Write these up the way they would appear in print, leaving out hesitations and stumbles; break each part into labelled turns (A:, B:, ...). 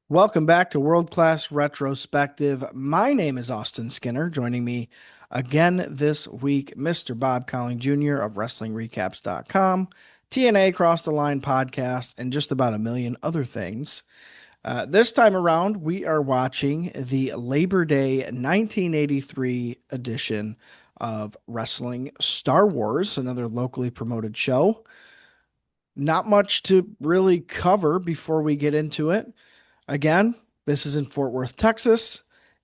A: Welcome back to World Class Retrospective. My name is Austin Skinner. Joining me again this week, Mr. Bob Colling Jr. of WrestlingRecaps.com, TNA Cross the Line podcast, and just about a million other things. This time around, we are watching the Labor Day 1983 edition of Wrestling Star Wars, another locally promoted show. Not much to really cover before we get into it. Again, this is in Fort Worth, Texas.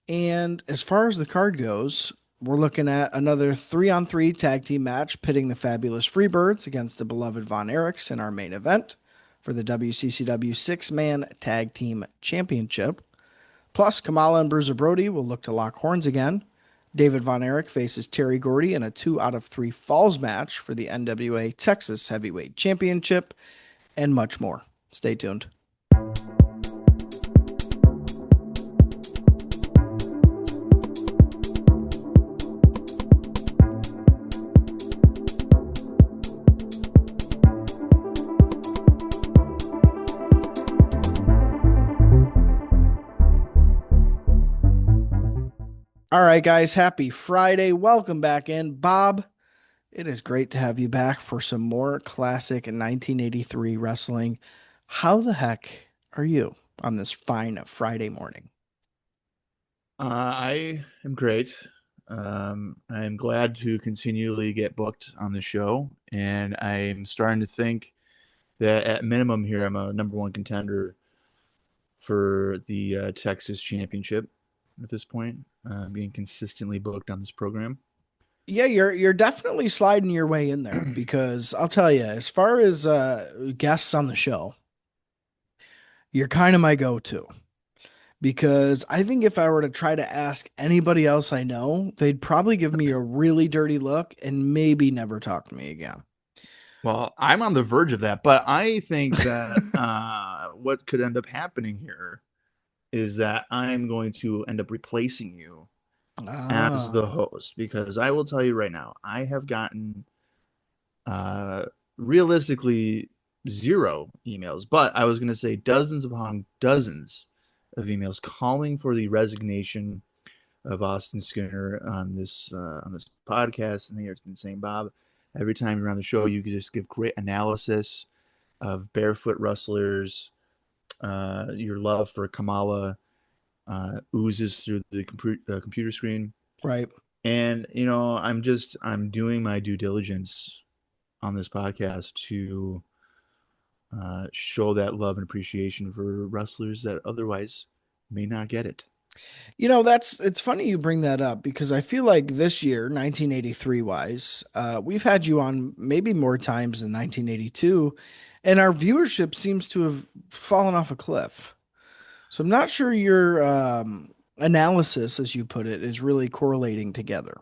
A: And as far as the card goes, we're looking at another 3-on-3 tag team match pitting the Fabulous Freebirds against the beloved Von Erichs in our main event for the WCCW Six-Man Tag Team Championship. Plus, Kamala and Bruiser Brody will look to lock horns again. David Von Erich faces Terry Gordy in a 2 out of 3 falls match for the NWA Texas Heavyweight Championship, and much more. Stay tuned. All right, guys, happy Friday. Welcome back in. Bob, it is great to have you back for some more classic 1983 wrestling. How the heck are you on this fine Friday morning?
B: I am great. I'm glad to continually get booked on the show, and I'm starting to think that at minimum here, I'm a number one contender for the Texas Championship at this point, being consistently booked on this program.
A: Yeah, you're definitely sliding your way in there because I'll tell you, as far as guests on the show, you're kind of my go-to. Because I think if I were to try to ask anybody else I know, they'd probably give me a really dirty look and maybe never talk to me again.
B: Well, I'm on the verge of that, but I think that what could end up happening here is that I'm going to end up replacing you as the
A: Ah,
B: host because I will tell you right now, I have gotten uh, realistically zero emails, but I was going to say dozens upon dozens of emails calling for the resignation of Austin Skinner on this podcast, and they have been saying, Bob, every time you're on the show, you could just give great analysis of barefoot wrestlers. Your love for Kamala oozes through the computer screen.
A: right.
B: And I'm doing my due diligence on this podcast to show that love and appreciation for wrestlers that otherwise may not get it.
A: It's funny you bring that up because I feel like this year, 1983 wise, we've had you on maybe more times than 1982, and our viewership seems to have fallen off a cliff. So I'm not sure your analysis, as you put it, is really correlating together.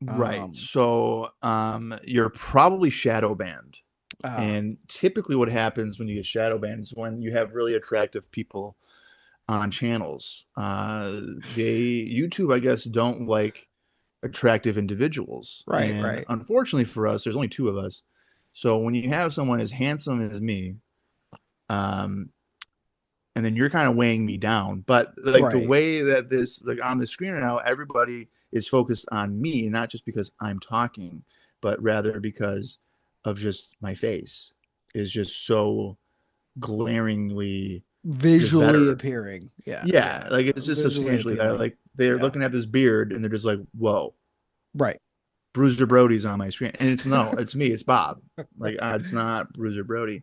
B: Right.
A: Um,
B: So you're probably shadow banned.
A: uh,
B: And typically what happens when you get shadow banned is when you have really attractive people on channels. They YouTube, I guess, don't like attractive individuals.
A: right,
B: And
A: right,
B: unfortunately for us, there's only two of us. So when you have someone as handsome as me, um, and then you're kind of weighing me down. But like the
A: right.
B: way that this like on the screen right now, everybody is focused on me, not just because I'm talking, but rather because of just my face is just so glaringly just
A: Visually
B: better.
A: appearing. Yeah,
B: Yeah,
A: yeah.
B: like it's just
A: Visually
B: substantially better.
A: appealing.
B: Like they're
A: Yeah,
B: looking at this beard and they're just like, "Whoa,
A: right.
B: Bruiser Brody's on my screen," and it's no, it's me, it's Bob. Like it's not Bruiser Brody.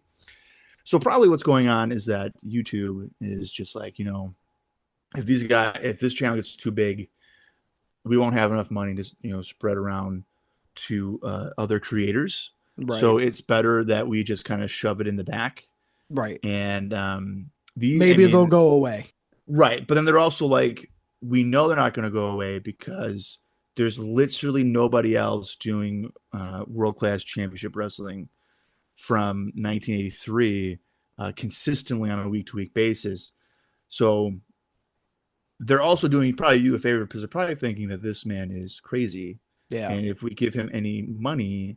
B: So probably what's going on is that YouTube is just like, if this channel gets too big, we won't have enough money to spread around to other creators.
A: Right,
B: So it's better that we just kind of shove it in the back.
A: right.
B: And these, I
A: Maybe they'll
B: mean,
A: go away.
B: right, but then they're also like, we know they're not going to go away because there's literally nobody else doing world class championship wrestling from 1983 consistently on a week to week basis. So they're also doing probably you a favor because they're probably thinking that this man is crazy,
A: Yeah,
B: and if we give him any money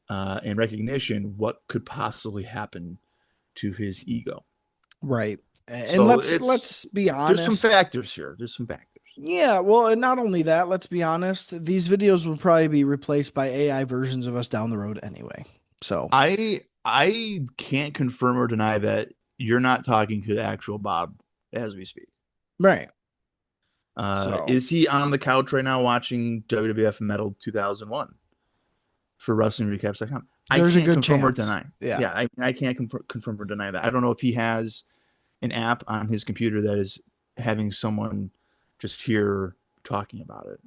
B: and recognition, what could possibly happen to his ego?
A: right. And
B: So
A: let's be
B: there's some
A: honest.
B: factors here. There's some factors.
A: Yeah, well, and not only that, let's be honest, these videos will probably be replaced by AI versions of us down the road anyway. So,
B: I can't confirm or deny that you're not talking to the actual Bob as we speak.
A: right. So,
B: Is he on the couch right now watching WWF Metal 2001 for WrestlingRecaps.com? I
A: there's a
B: can't
A: good
B: confirm or
A: chance.
B: deny.
A: Yeah.
B: Yeah, I can't confirm or deny that. I don't know if he has an app on his computer that is having someone just here talking about it.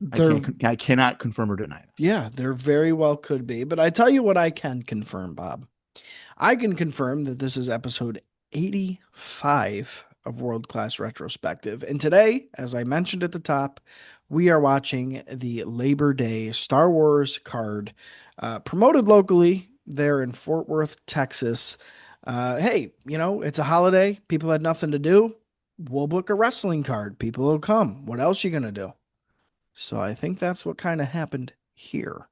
A: There
B: I cannot confirm or deny that.
A: yeah, there very well could be, but I tell you what I can confirm, Bob. I can confirm that this is episode 85 of World Class Retrospective. And today, as I mentioned at the top, we are watching the Labor Day Star Wars card promoted locally there in Fort Worth, Texas. Hey, it's a holiday. People had nothing to do. We'll book a wrestling card. People will come. What else you going to do? So I think that's what kind of happened here.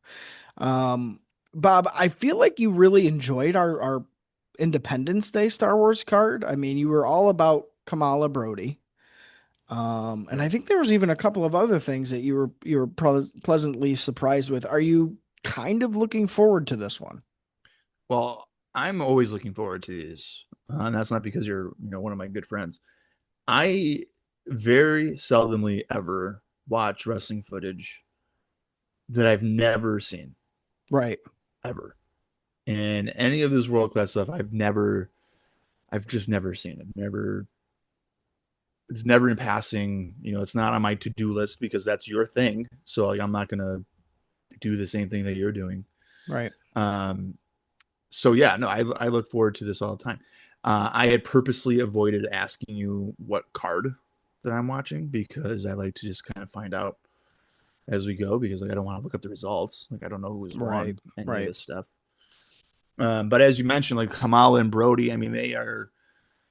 A: Um, Bob, I feel like you really enjoyed our Independence Day Star Wars card. I mean, you were all about Kamala Brody. And I think there was even a couple of other things that you were pleasantly surprised with. Are you kind of looking forward to this one?
B: Well, I'm always looking forward to these, and that's not because you're one of my good friends. I very seldomly ever watch wrestling footage that I've never seen
A: Right.
B: ever, and any of this world class stuff I've just never seen it. Never, it's never in passing. It's not on my to do list because that's your thing. So like, I'm not gonna do the same thing that you're doing.
A: Right.
B: Um, so yeah, no, I look forward to this all the time. I had purposely avoided asking you what card that I'm watching because I like to just kind of find out as we go because like I don't want to look up the results. Like I don't know who's
A: Right.
B: won any of
A: Right.
B: this stuff. But as you mentioned, like Kamala and Brody, I mean, they are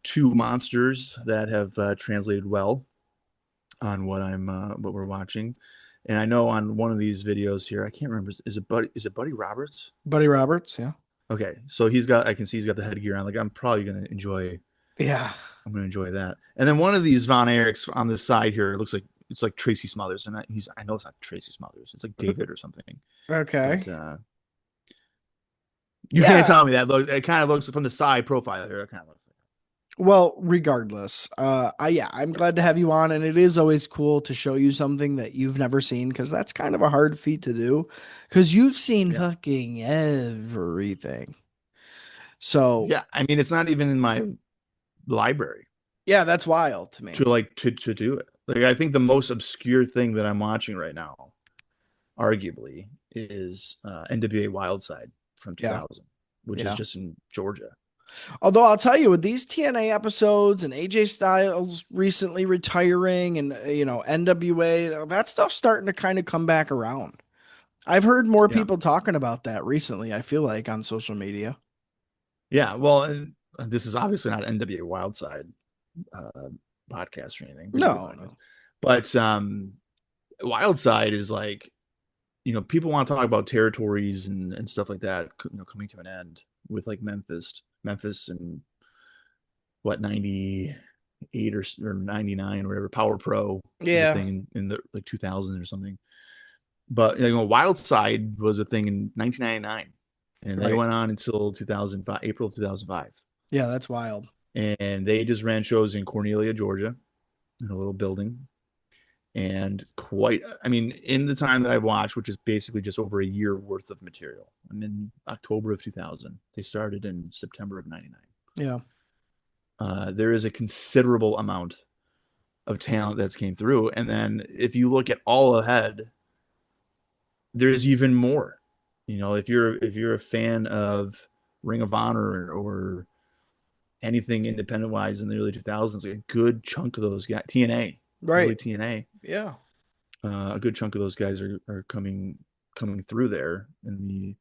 B: two monsters that have translated well on what we're watching. And I know on one of these videos here, I can't remember. Is it Buddy Roberts?
A: Buddy Roberts, yeah.
B: Okay, so I can see he's got the headgear on. Like I'm probably gonna enjoy.
A: Yeah.
B: I'm gonna enjoy that. And then one of these Von Erichs on the side here, it looks like it's like Tracy Smothers, and I know it's not Tracy Smothers. It's like David or something.
A: Okay.
B: But you can't
A: Yeah.
B: tell me that. Look, it kind of looks from the side profile here. It kind of looks like.
A: Well, regardless, I'm glad to have you on, and it is always cool to show you something that you've never seen because that's kind of a hard feat to do because you've seen
B: Yeah,
A: fucking everything. So
B: yeah. I mean, it's not even in my library
A: yeah, that's wild to me.
B: to do it. Like I think the most obscure thing that I'm watching right now, arguably, is NWA Wildside from
A: Yeah,
B: 2000, which is
A: yeah.
B: just in Georgia.
A: Although I'll tell you, with these TNA episodes and AJ Styles recently retiring, and NWA, that stuff's starting to kind of come back around. I've heard more
B: Yeah.
A: people talking about that recently. I feel like on social media.
B: Yeah. Well, and this is obviously not NWA Wildside uh, podcast or anything, video
A: No,
B: podcast.
A: no.
B: But Wildside is like, people want to talk about territories and stuff like that, coming to an end with like Memphis and what, 98 or 99 or whatever. Power Pro was a
A: Yeah,
B: thing in the like 2000 or something. But Wildside was a thing in 1999, and they
A: right.
B: went on until 2005, April of 2005.
A: Yeah, that's wild.
B: And they just ran shows in Cornelia, Georgia, in a little building. And I mean, in the time that I've watched, which is basically just over a year worth of material, I'm in October of 2000. They started in September of 99.
A: Yeah.
B: There is a considerable amount of talent that's came through. And then if you look at all ahead, there's even more. If you're a fan of Ring of Honor or anything independent wise in the early 2000s, a good chunk of those guys, TNA, early
A: Right.
B: TNA,
A: Yeah.
B: a good chunk of those guys are coming through there in the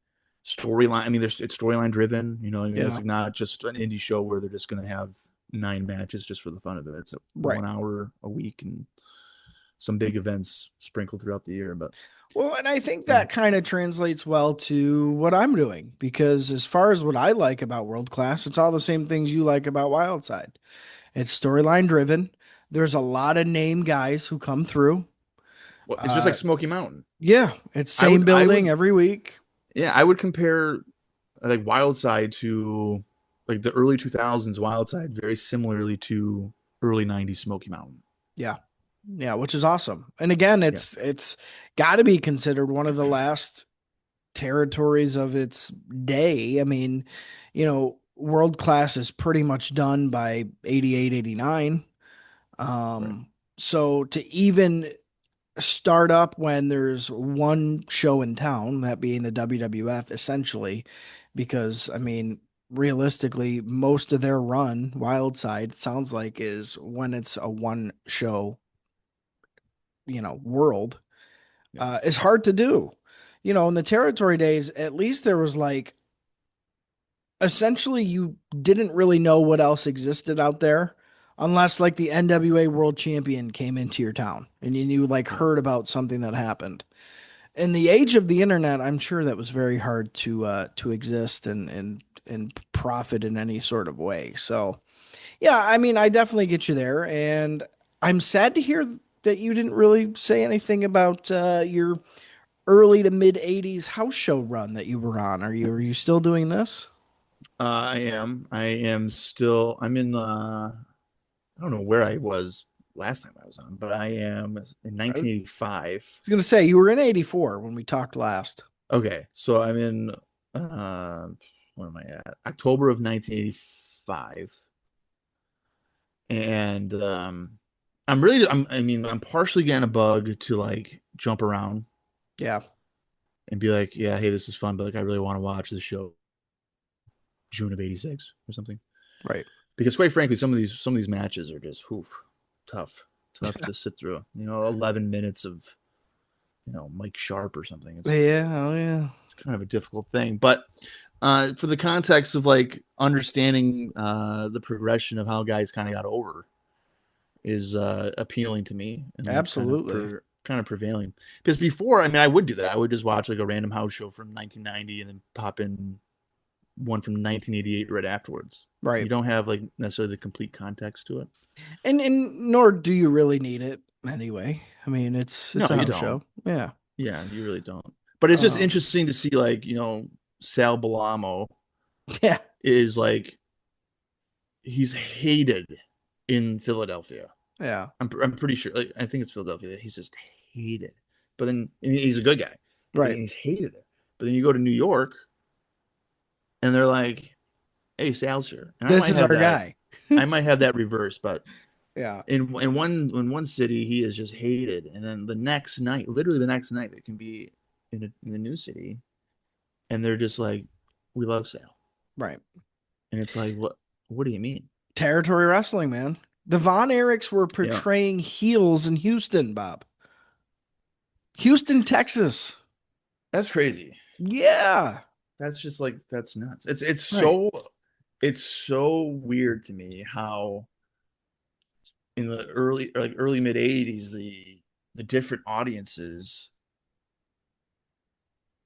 B: storyline. I mean, it's storyline driven. I mean, it's
A: Yeah.
B: like not just an indie show where they're just going to have 9 matches just for the fun of it. It's a
A: Right.
B: 1 hour a week, and some big events sprinkled throughout the year. But
A: Well, and I think
B: yeah,
A: that kind of translates well to what I'm doing because as far as what I like about World Class, it's all the same things you like about Wildside. It's storyline driven. There's a lot of name guys who come through.
B: well, it's just like
A: Uh,
B: Smoky Mountain.
A: yeah, it's
B: I
A: same
B: would, I
A: building
B: would,
A: every week.
B: yeah, I would compare like Wildside to like the early 2000s Wildside very similarly to early 90s Smoky Mountain.
A: Yeah. Yeah, which is awesome. And again,
B: Yeah,
A: it's got to be considered one of the last territories of its day. I mean, world class is pretty much done by 88, 89.
B: right.
A: So to even start up when there's one show in town, that being the WWF essentially, because I mean, realistically, most of their run, Wildside, sounds like is when it's a one show, world,
B: Yeah,
A: is hard to do. In the territory days, at least there was like essentially you didn't really know what else existed out there unless like the NWA World Champion came into your town and you like
B: yeah.
A: heard about something that happened. In the age of the internet, I'm sure that was very hard to exist and profit in any sort of way. So, yeah, I mean, I definitely get you there, and I'm sad to hear that you didn't really say anything about your early to mid '80s house show run that you were on. Are you still doing this?
B: I am. I am still. I'm in. I don't know where I was last time I was on, but I am in
A: I was
B: 1985.
A: gonna say you were in '84 when we talked last.
B: Okay, so I'm in. Where am I at? October of 1985, and I'm really. I mean, I'm partially getting a bug to like jump around
A: Yeah,
B: and be like, yeah, hey, this is fun, but like, I really want to watch the show June of '86 or something.
A: right.
B: Because quite frankly, some of these matches are just tough to sit through. 11 minutes of Mike Sharp or something.
A: Yeah, oh yeah.
B: It's kind of a difficult thing, but for the context of like understanding the progression of how guys kind of got over is appealing to me, and that's
A: Absolutely.
B: kind of prevailing. Because before, I mean, I would do that. I would just watch like a random house show from 1990 and then pop in one from 1988 right afterwards. You
A: Right.
B: don't have like necessarily the complete context to it.
A: And nor do you really need it anyway. I mean, it's
B: No,
A: a
B: you
A: house
B: don't.
A: show. Yeah.
B: Yeah, you really don't. But it's just
A: Um,
B: interesting to see like, Sal Balamo
A: yeah.
B: is like he's hated in Philadelphia.
A: Yeah.
B: I'm pretty sure like I think it's Philadelphia. He's just hated. But then and he's a good guy. And
A: Right.
B: he's hated there. But then you go to New York and they're like, "Hey, Sal's here." And
A: This is our guy.
B: I might have that reverse, but
A: Yeah.
B: in one city he is just hated, and then the next night, literally the next night, it can be in a new city, and they're just like, "We love Sal,"
A: Right.
B: and it's like, what do you mean?
A: Territory wrestling, man. The Von Erichs were
B: Yeah,
A: portraying heels in Houston, Bob. Houston, Texas.
B: that's crazy.
A: Yeah.
B: That's just like that's nuts. It's
A: Right.
B: so weird to me how in the early mid '80s the different audiences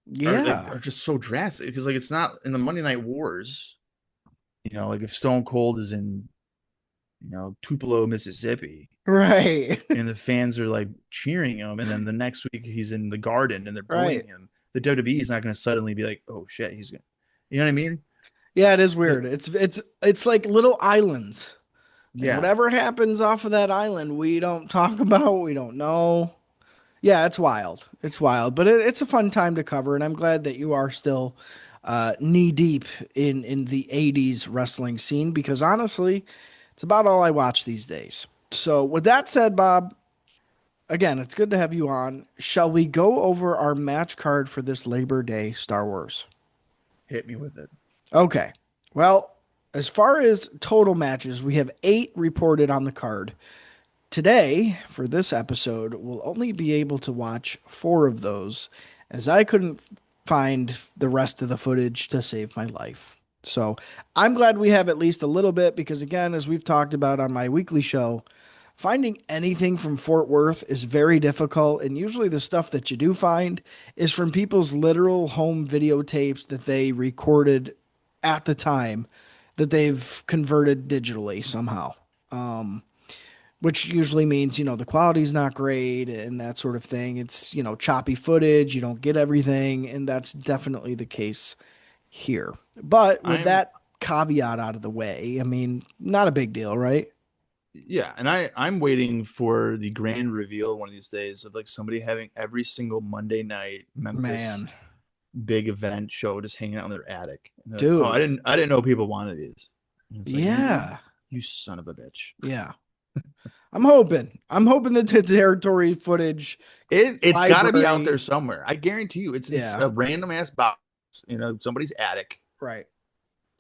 A: Yeah.
B: are just so drastic because like it's not in the Monday Night Wars. Like if Stone Cold is in, Tupelo, Mississippi,
A: Right.
B: and the fans are like cheering him, and then the next week he's in the Garden and they're booing
A: Right.
B: him. The WWE is not going to suddenly be like, "Oh shit, he's going." You know what I mean?
A: Yeah, it is
B: Like,
A: weird. It's like little islands. And
B: yeah,
A: whatever happens off of that island, we don't talk about, we don't know. Yeah, it's wild. It's wild, but it's a fun time to cover, and I'm glad that you are still knee deep in the '80s wrestling scene because honestly, it's about all I watch these days. So, with that said, Bob, again, it's good to have you on. Shall we go over our match card for this Labor Day Star Wars?
B: hit me with it.
A: Okay. Well, as far as total matches, we have 8 reported on the card. Today, for this episode, we'll only be able to watch 4 of those, as I couldn't find the rest of the footage to save my life. So I'm glad we have at least a little bit because, again, as we've talked about on my weekly show, Finding anything from Fort Worth is very difficult, and usually the stuff that you do find is from people's literal home videotapes that they recorded at the time that they've converted digitally somehow. Um, which usually means, the quality's not great and that sort of thing. It's, choppy footage, you don't get everything, and that's definitely the case here. But with
B: I'm
A: that caveat out of the way, I mean, not a big deal, right?
B: Yeah, and I'm waiting for the grand reveal one of these days of like somebody having every single Monday night Memphis
A: Man,
B: big event show just hanging out in their attic. And they're like, "Oh, I
A: dude.
B: didn't I didn't know people wanted these." And it's like,
A: Yeah.
B: you son of a bitch."
A: Yeah. I'm hoping that the territory footage
B: It's got to be out there
A: library.
B: somewhere. I guarantee you, it's in
A: Yeah.
B: a random ass box, somebody's attic,
A: Right.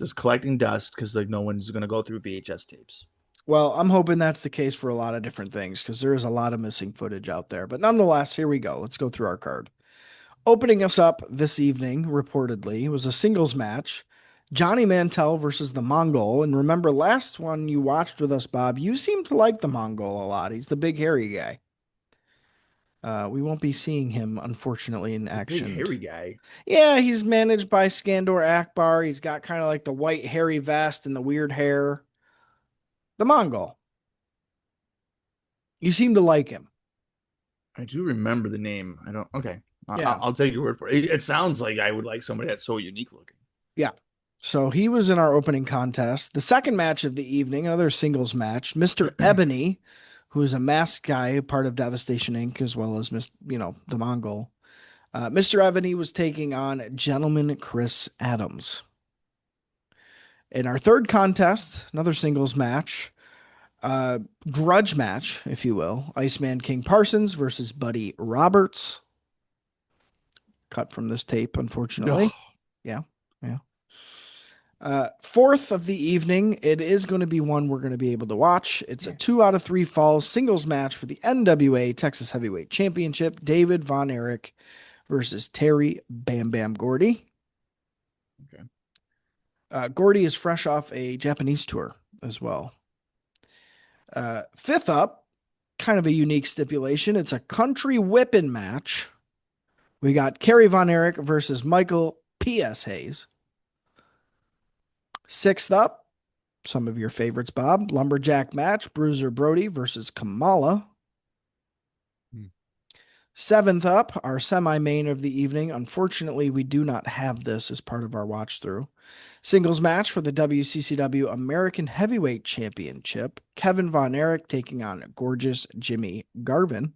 B: just collecting dust because like no one's gonna go through VHS tapes.
A: Well, I'm hoping that's the case for a lot of different things because there is a lot of missing footage out there. But nonetheless, here we go. Let's go through our card. Opening us up this evening, reportedly, was a singles match. Johnny Mantel versus the Mongol. And remember, last one you watched with us, Bob, you seem to like the Mongol a lot. He's the big hairy guy. We won't be seeing him, unfortunately, in
B: The big
A: action.
B: hairy guy.
A: Yeah, he's managed by Skandor Akbar. He's got kind of like the white hairy vest and the weird hair. The Mongol. You seem to like him.
B: I do remember the name. I don't. Okay,
A: Yeah.
B: I'll take your word for it. It sounds like I would like somebody that's so unique looking.
A: Yeah. So he was in our opening contest. The second match of the evening, another singles match. Mr. Ebony, who is a masked guy, part of Devastation Inc., as well as the Mongol. Mr. Ebony was taking on Gentleman Chris Adams. In our third contest, another singles match, grudge match, if you will. Iceman King Parsons versus Buddy Roberts. Cut from this tape, unfortunately.
B: No.
A: Yeah. Yeah. Fourth of the evening, it is going to be one we're going to be able to watch. It's a 2 out of 3 falls singles match for the NWA Texas Heavyweight Championship. David Von Erich versus Terry Bam Bam Gordy.
B: Okay.
A: Gordy is fresh off a Japanese tour as well. Fifth up, kind of a unique stipulation. It's a country whipping match. We got Kerry Von Erich versus Michael P.S. Hayes. Sixth up, some of your favorites, Bob. Lumberjack match, Bruiser Brody versus Kamala. Seventh up, our semi-main of the evening. Unfortunately, we do not have this as part of our watch through. Singles match for the WCCW American Heavyweight Championship. Kevin Von Erich taking on gorgeous Jimmy Garvin.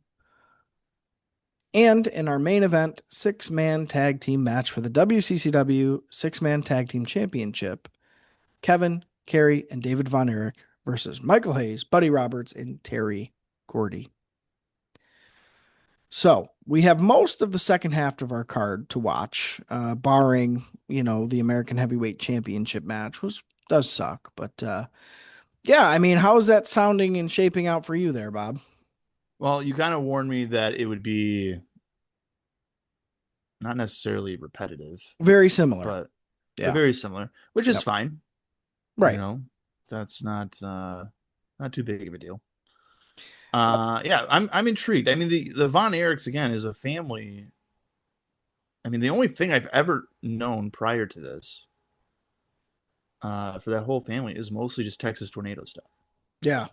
A: And in our main event, 6-man tag team match for the WCCW 6-man tag team championship. Kevin, Kerry, and David Von Erich versus Michael Hayes, Buddy Roberts, and Terry Gordy. So we have most of the second half of our card to watch, barring, the American Heavyweight Championship match, which does suck. But yeah, I mean, how's that sounding and shaping out for you there, Bob?
B: Well, you kind of warned me that it would be not necessarily repetitive,
A: Very similar.
B: but
A: yeah,
B: very similar, which is
A: Yep.
B: fine.
A: Right.
B: That's not too big of a deal. Yeah, I'm intrigued. I mean, the Von Erichs again is a family. I mean, the only thing I've ever known prior to this, for that whole family is mostly just Texas tornado stuff.
A: Yeah.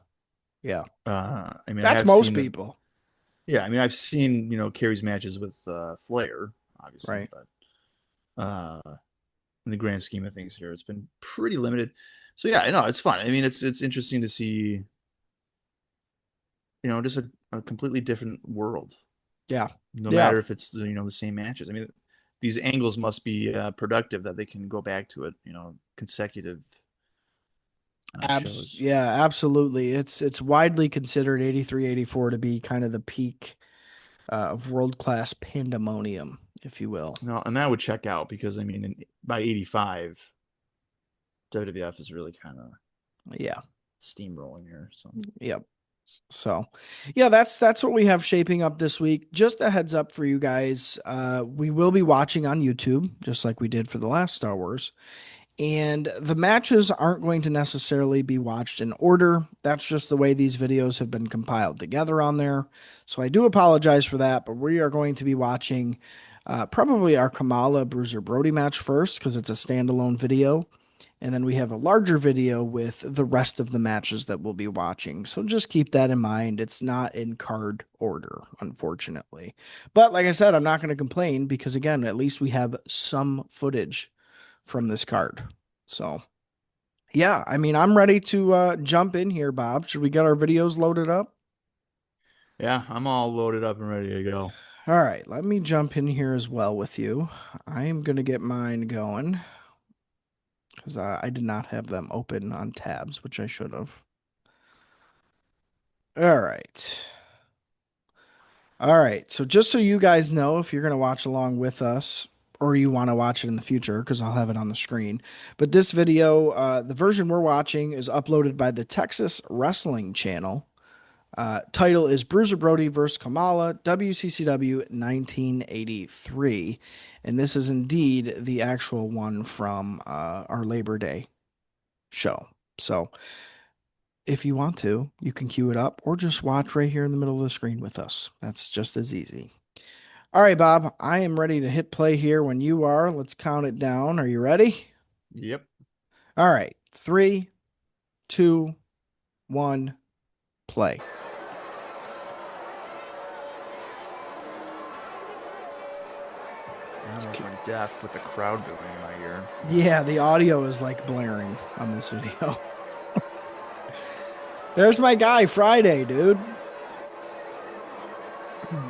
A: Yeah.
B: I mean,
A: That's most people.
B: Yeah, I mean, I've seen Kerry's matches with Flair, obviously,
A: Right.
B: but in the grand scheme of things here, it's been pretty limited. So yeah, no, it's fun. I mean, it's interesting to see, just a completely different world.
A: Yeah.
B: No
A: Yeah.
B: matter if it's the same matches. I mean, these angles must be productive that they can go back to it. Consecutive shows.
A: Yeah, absolutely. It's widely considered 83, 84 to be kind of the peak of world-class pandemonium, if you will.
B: No, and that would check out because I mean, by 85, WWF is really kind of steamrolling here. So
A: Yep. So, yeah, that's what we have shaping up this week. Just a heads up for you guys. We will be watching on YouTube, just like we did for the last Star Wars. And the matches aren't going to necessarily be watched in order. That's just the way these videos have been compiled together on there. So I do apologize for that, but we are going to be watching probably our Kamala Bruiser Brody match first because it's a standalone video. And then we have a larger video with the rest of the matches that we'll be watching. So just keep that in mind. It's not in card order, unfortunately. But like I said, I'm not going to complain because, again, at least we have some footage from this card. So, yeah, I mean, I'm ready to jump in here, Bob. Should we get our videos loaded up?
B: Yeah, I'm all loaded up and ready to go.
A: All right, let me jump in here as well with you. I am going to get mine going because I did not have them open on tabs, which I should have. All right. All right. So just so you guys know, if you're going to watch along with us or you want to watch it in the future, because I'll have it on the screen. But this video, the version we're watching is uploaded by the Texas Wrestling Channel. Title is Bruiser Brody versus Kamala, WCCW 1983. And this is indeed the actual one from our Labor Day show. So if you want to, you can queue it up or just watch right here in the middle of the screen with us. That's just as easy. All right, Bob, I am ready to hit play here when you are. Let's count it down. Are you ready?
B: Yep.
A: All right. 3, 2, 1, play.
B: I don't know if I'm deaf with the crowd booing in my ear.
A: Yeah, the audio is like blaring on this video. There's my guy, Friday, dude.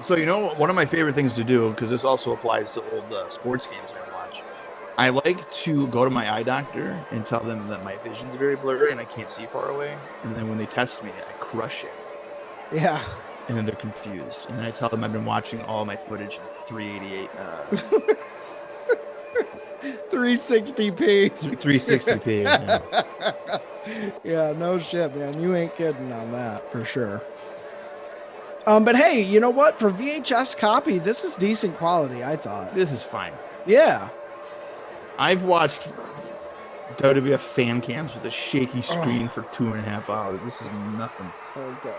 B: So, you know, one of my favorite things to do, because this also applies to old sports games I watch, I like to go to my eye doctor and tell them that my vision's very blurry and I can't see far away. And then when they test me, I crush it.
A: Yeah.
B: And then they're confused. And then I tell them I've been watching all my footage in 388.
A: 360p.
B: 360p. Yeah.
A: Yeah, no shit, man. You ain't kidding on that for sure. But hey, you know what? For VHS copy, this is decent quality, I thought.
B: This is fine.
A: Yeah.
B: I've watched WWF fan cams with a shaky screen for 2.5 hours. This is nothing.
A: Oh, God.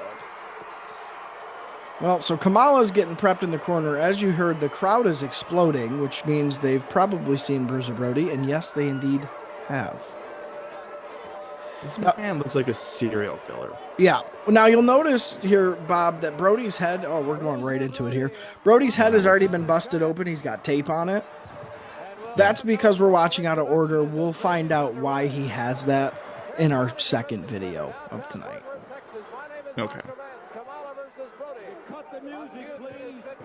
A: Well, so Kamala's getting prepped in the corner. As you heard, the crowd is exploding, which means they've probably seen Bruiser Brody, and yes, they indeed have.
B: This man looks like a serial killer.
A: Yeah. Now, you'll notice here, Bob, that Brody's head... Oh, we're going right into it here. Brody's head has already been busted open. He's got tape on it. That's because we're watching out of order. We'll find out why he has that in our second video of tonight.
B: Okay.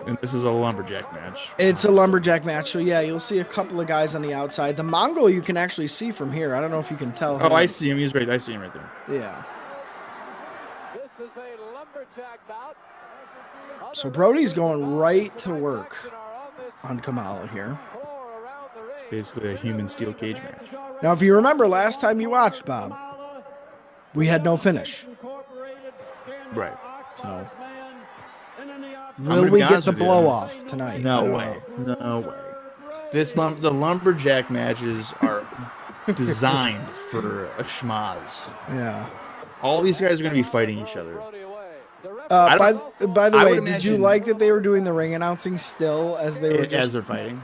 B: And this is a lumberjack match.
A: It's a lumberjack match. So, yeah, you'll see a couple of guys on the outside. The Mongol you can actually see from here. I don't know if you can tell.
B: Oh, I see him. He's right. I see him right there.
A: Yeah. So Brody's going right to work on Kamala here.
B: It's basically a human steel cage match.
A: Now, if you remember last time you watched, Bob, we had no finish.
B: Right.
A: So, will we get the blow off tonight?
B: No way. No way. The lumberjack matches are designed for a schmaz.
A: Yeah.
B: All these guys are going to be fighting each other.
A: By the way, did you like that they were doing the ring announcing still as they were
B: as they're fighting?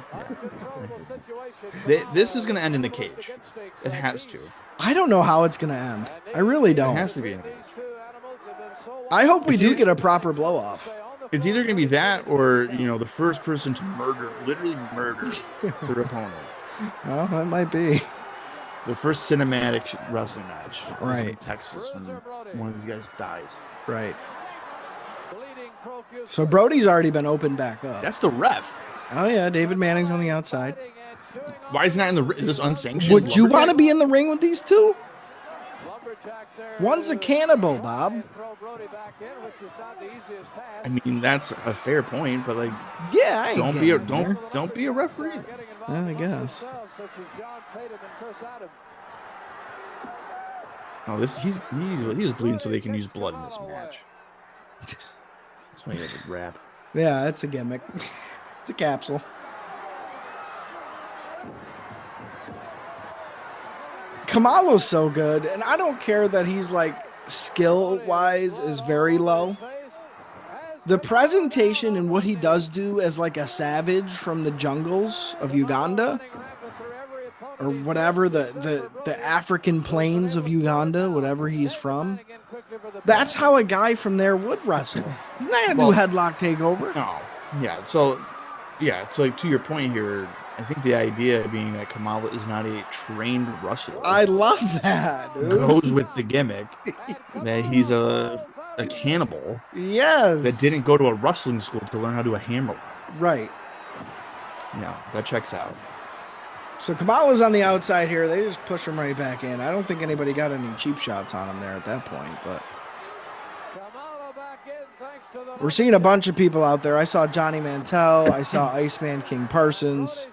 B: Yeah. This is going to end in a cage. It has to.
A: I don't know how it's going to end. I really don't.
B: It has to be in a cage.
A: I hope we do get a proper blow off.
B: It's either going to be that or, you know, the first person to literally murder their opponent.
A: Well, that might be.
B: The first cinematic wrestling match.
A: Right.
B: In Texas when one of these guys dies.
A: Right. So Brody's already been opened back up.
B: That's the ref.
A: Oh, yeah. David Manning's on the outside.
B: Why is he not in the ring? Is this unsanctioned?
A: Would you want to be in the ring with these two? One's a cannibal, Bob.
B: I mean, that's a fair point, but like,
A: yeah, I ain't
B: don't be a referee.
A: I guess.
B: Oh, he's bleeding so they can use blood in this match. That's why he has a rap.
A: Yeah, it's a gimmick. It's a capsule. Kamala's so good, and I don't care that he's like skill-wise is very low. The presentation and what he does do as like a savage from the jungles of Uganda or whatever, the African plains of Uganda, whatever he's from, that's how a guy from there would wrestle. He's not going to do headlock takeover.
B: No. Yeah, so like to your point here, I think the idea being that Kamala is not a trained wrestler.
A: I love that, dude.
B: Goes with the gimmick that he's a cannibal.
A: Yes.
B: That didn't go to a wrestling school to learn how to do a hammer.
A: Right.
B: Yeah, that checks out.
A: So Kamala's on the outside here. They just push him right back in. I don't think anybody got any cheap shots on him there at that point, but we're seeing a bunch of people out there. I saw Johnny Mantell. I saw Iceman King Parsons.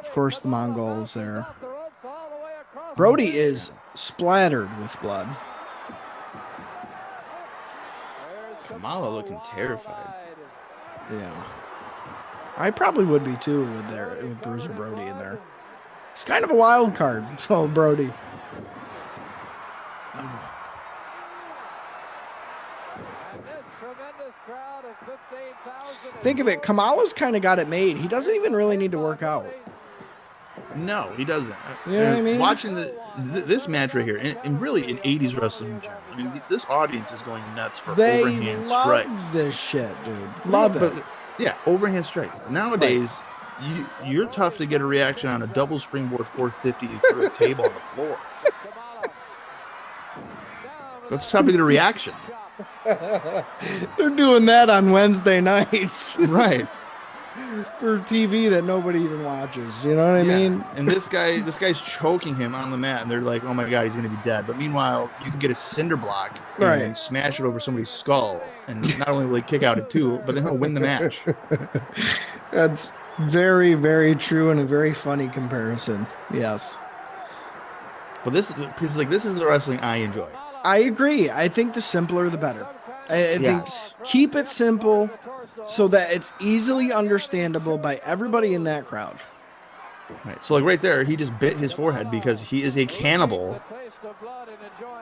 A: Of course, the Mongols there. Brody is splattered with blood.
B: Kamala looking terrified.
A: Yeah. I probably would be too with Bruiser Brody in there. He's kind of a wild card, so Brody. Think of it, Kamala's kind of got it made. He doesn't even really need to work out.
B: No, he doesn't.
A: You know what I mean?
B: Watching this match right here, and really in 80s wrestling in general, I mean, this audience is going nuts for overhand strikes.
A: They love this shit, dude. Love it.
B: Yeah, overhand strikes. Nowadays, you're tough to get a reaction on a double springboard 450 through a table on the floor. That's tough to get a reaction.
A: They're doing that on Wednesday nights.
B: Right.
A: For TV that nobody even watches. You know what I mean?
B: And this guy's choking him on the mat, and they're like, oh my God, he's going to be dead. But meanwhile, you can get a cinder block and smash it over somebody's skull, and not only like kick out at 2, but then he'll win the match.
A: That's very, very true and a very funny comparison. Yes.
B: But this is the wrestling I enjoy.
A: I agree. I think the simpler, the better. I think keep it simple so that it's easily understandable by everybody in that crowd.
B: Right. So like right there, he just bit his forehead because he is a cannibal.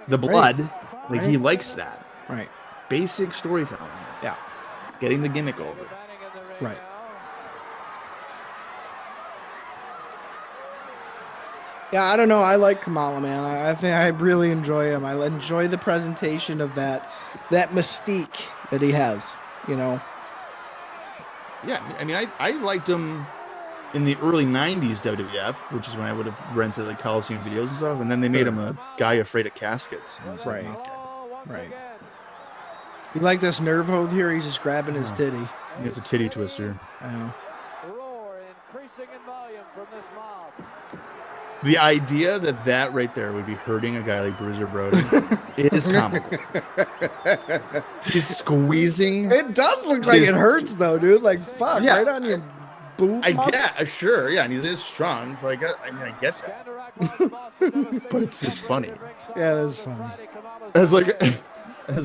B: The blood, he likes that.
A: Right.
B: Basic storytelling.
A: Yeah.
B: Getting the gimmick over.
A: Right. Yeah, I don't know. I like Kamala, man. I think I really enjoy him. I enjoy the presentation of that mystique that he has, you know.
B: Yeah, I mean, I liked him in the early 90s WWF, which is when I would have rented the Coliseum videos and stuff, and then they made him a guy afraid of caskets.
A: Right. Right. You like this nerve hold here? He's just grabbing his titty.
B: It's a titty twister.
A: I know.
B: The idea that right there would be hurting a guy like Bruiser Brody is comical. He's squeezing.
A: It does look like it hurts, though, dude. Like, fuck, right on your boob.
B: Sure, yeah, and he is strong, so I get that. But it's just funny.
A: Yeah, it is funny.
B: As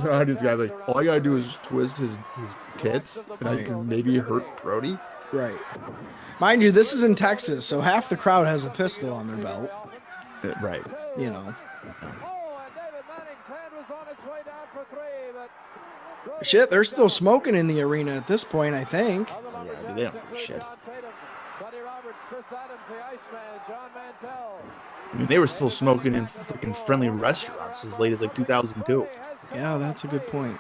B: an audience guy, like, all I gotta do is twist his tits, and I can maybe hurt Brody.
A: Right. Mind you, this is in Texas, so half the crowd has a pistol on their belt.
B: Right.
A: You know. Shit, they're still smoking in the arena at this point, I think.
B: Yeah, dude, they don't give a shit. I mean, they were still smoking in freaking friendly restaurants as late as like 2002.
A: Yeah, that's a good point.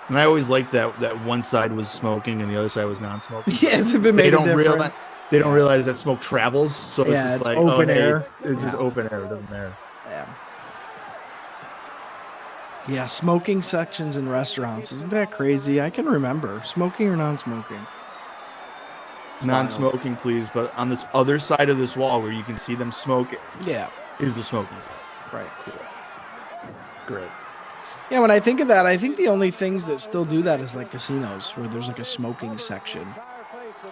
B: And I always liked that one side was smoking and the other side was non-smoking.
A: Yes, if it made a difference.
B: They don't realize that smoke travels, so it's just like
A: open air.
B: It's just open air. It doesn't matter.
A: Yeah. Yeah, smoking sections in restaurants. Isn't that crazy? I can remember. Smoking or non-smoking?
B: It's non-smoking, please. But on this other side of this wall where you can see them smoking, is the smoking side.
A: Right.
B: Cool. Great.
A: Yeah, when I think of that, I think the only things that still do that is like casinos where there's like a smoking section.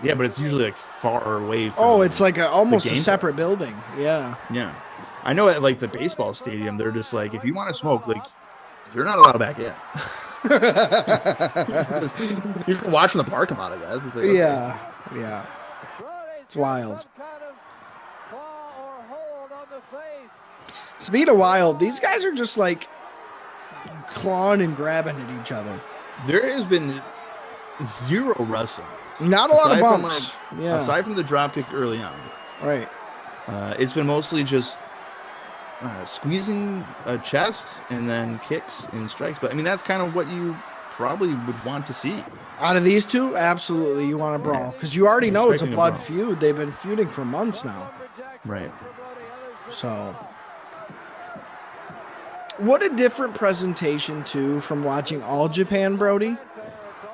B: Yeah, but it's usually like far away from
A: it's like almost a separate building. Yeah.
B: Yeah. I know at like the baseball stadium, they're just like, if you want to smoke, like, you're not allowed back in. You can watch in the parking lot, I guess. It's like, okay.
A: Yeah. It's wild. Speed of Wild, these guys are just like clawing and grabbing at each other.
B: There has been zero wrestling.
A: Not a lot of bumps.
B: Aside from the drop kick early on.
A: Right.
B: It's been mostly just squeezing a chest and then kicks and strikes. But I mean, that's kind of what you probably would want to see.
A: Out of these two, absolutely, you want to brawl because you already know it's a blood feud. They've been feuding for months now.
B: Right.
A: So, what a different presentation, too, from watching All Japan Brody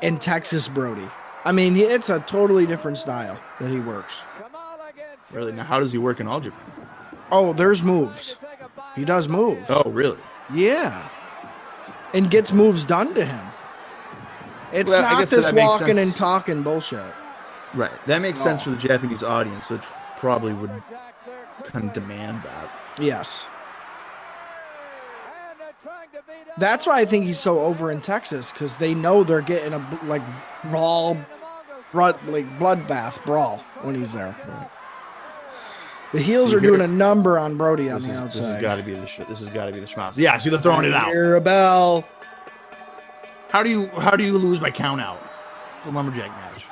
A: and Texas Brody. I mean, it's a totally different style that he works.
B: Really? Now, how does he work in All Japan?
A: Oh, there's moves. He does moves.
B: Oh, really?
A: Yeah. And gets moves done to him. It's not this walking and talking bullshit.
B: Right. That makes sense for the Japanese audience, which probably would kind of demand that.
A: Yes. That's why I think he's so over in Texas, because they know they're getting a bloodbath brawl when he's there. Right. The heels are doing a number on Brody on the outside.
B: This has got to be the schmoz. Yeah, see, they're throwing it out.
A: Hear a bell.
B: How do you lose by count out? The lumberjack match.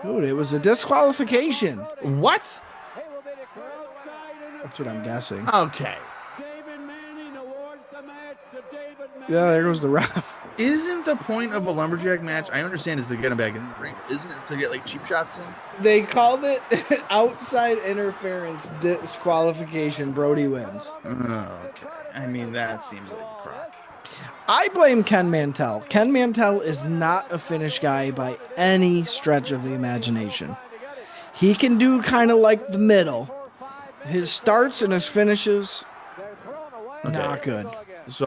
A: Dude, it was a disqualification.
B: What?
A: That's what I'm guessing.
B: Okay.
A: Yeah, there goes the ref.
B: Isn't the point of a lumberjack match, I understand, is to get him back in the ring. Isn't it to get like cheap shots in?
A: They called it outside interference disqualification. Brody wins.
B: Okay. I mean, that seems like a crock.
A: I blame Ken Mantell. Ken Mantell is not a finish guy by any stretch of the imagination. He can do kind of like the middle. His starts and his finishes, not good.
B: So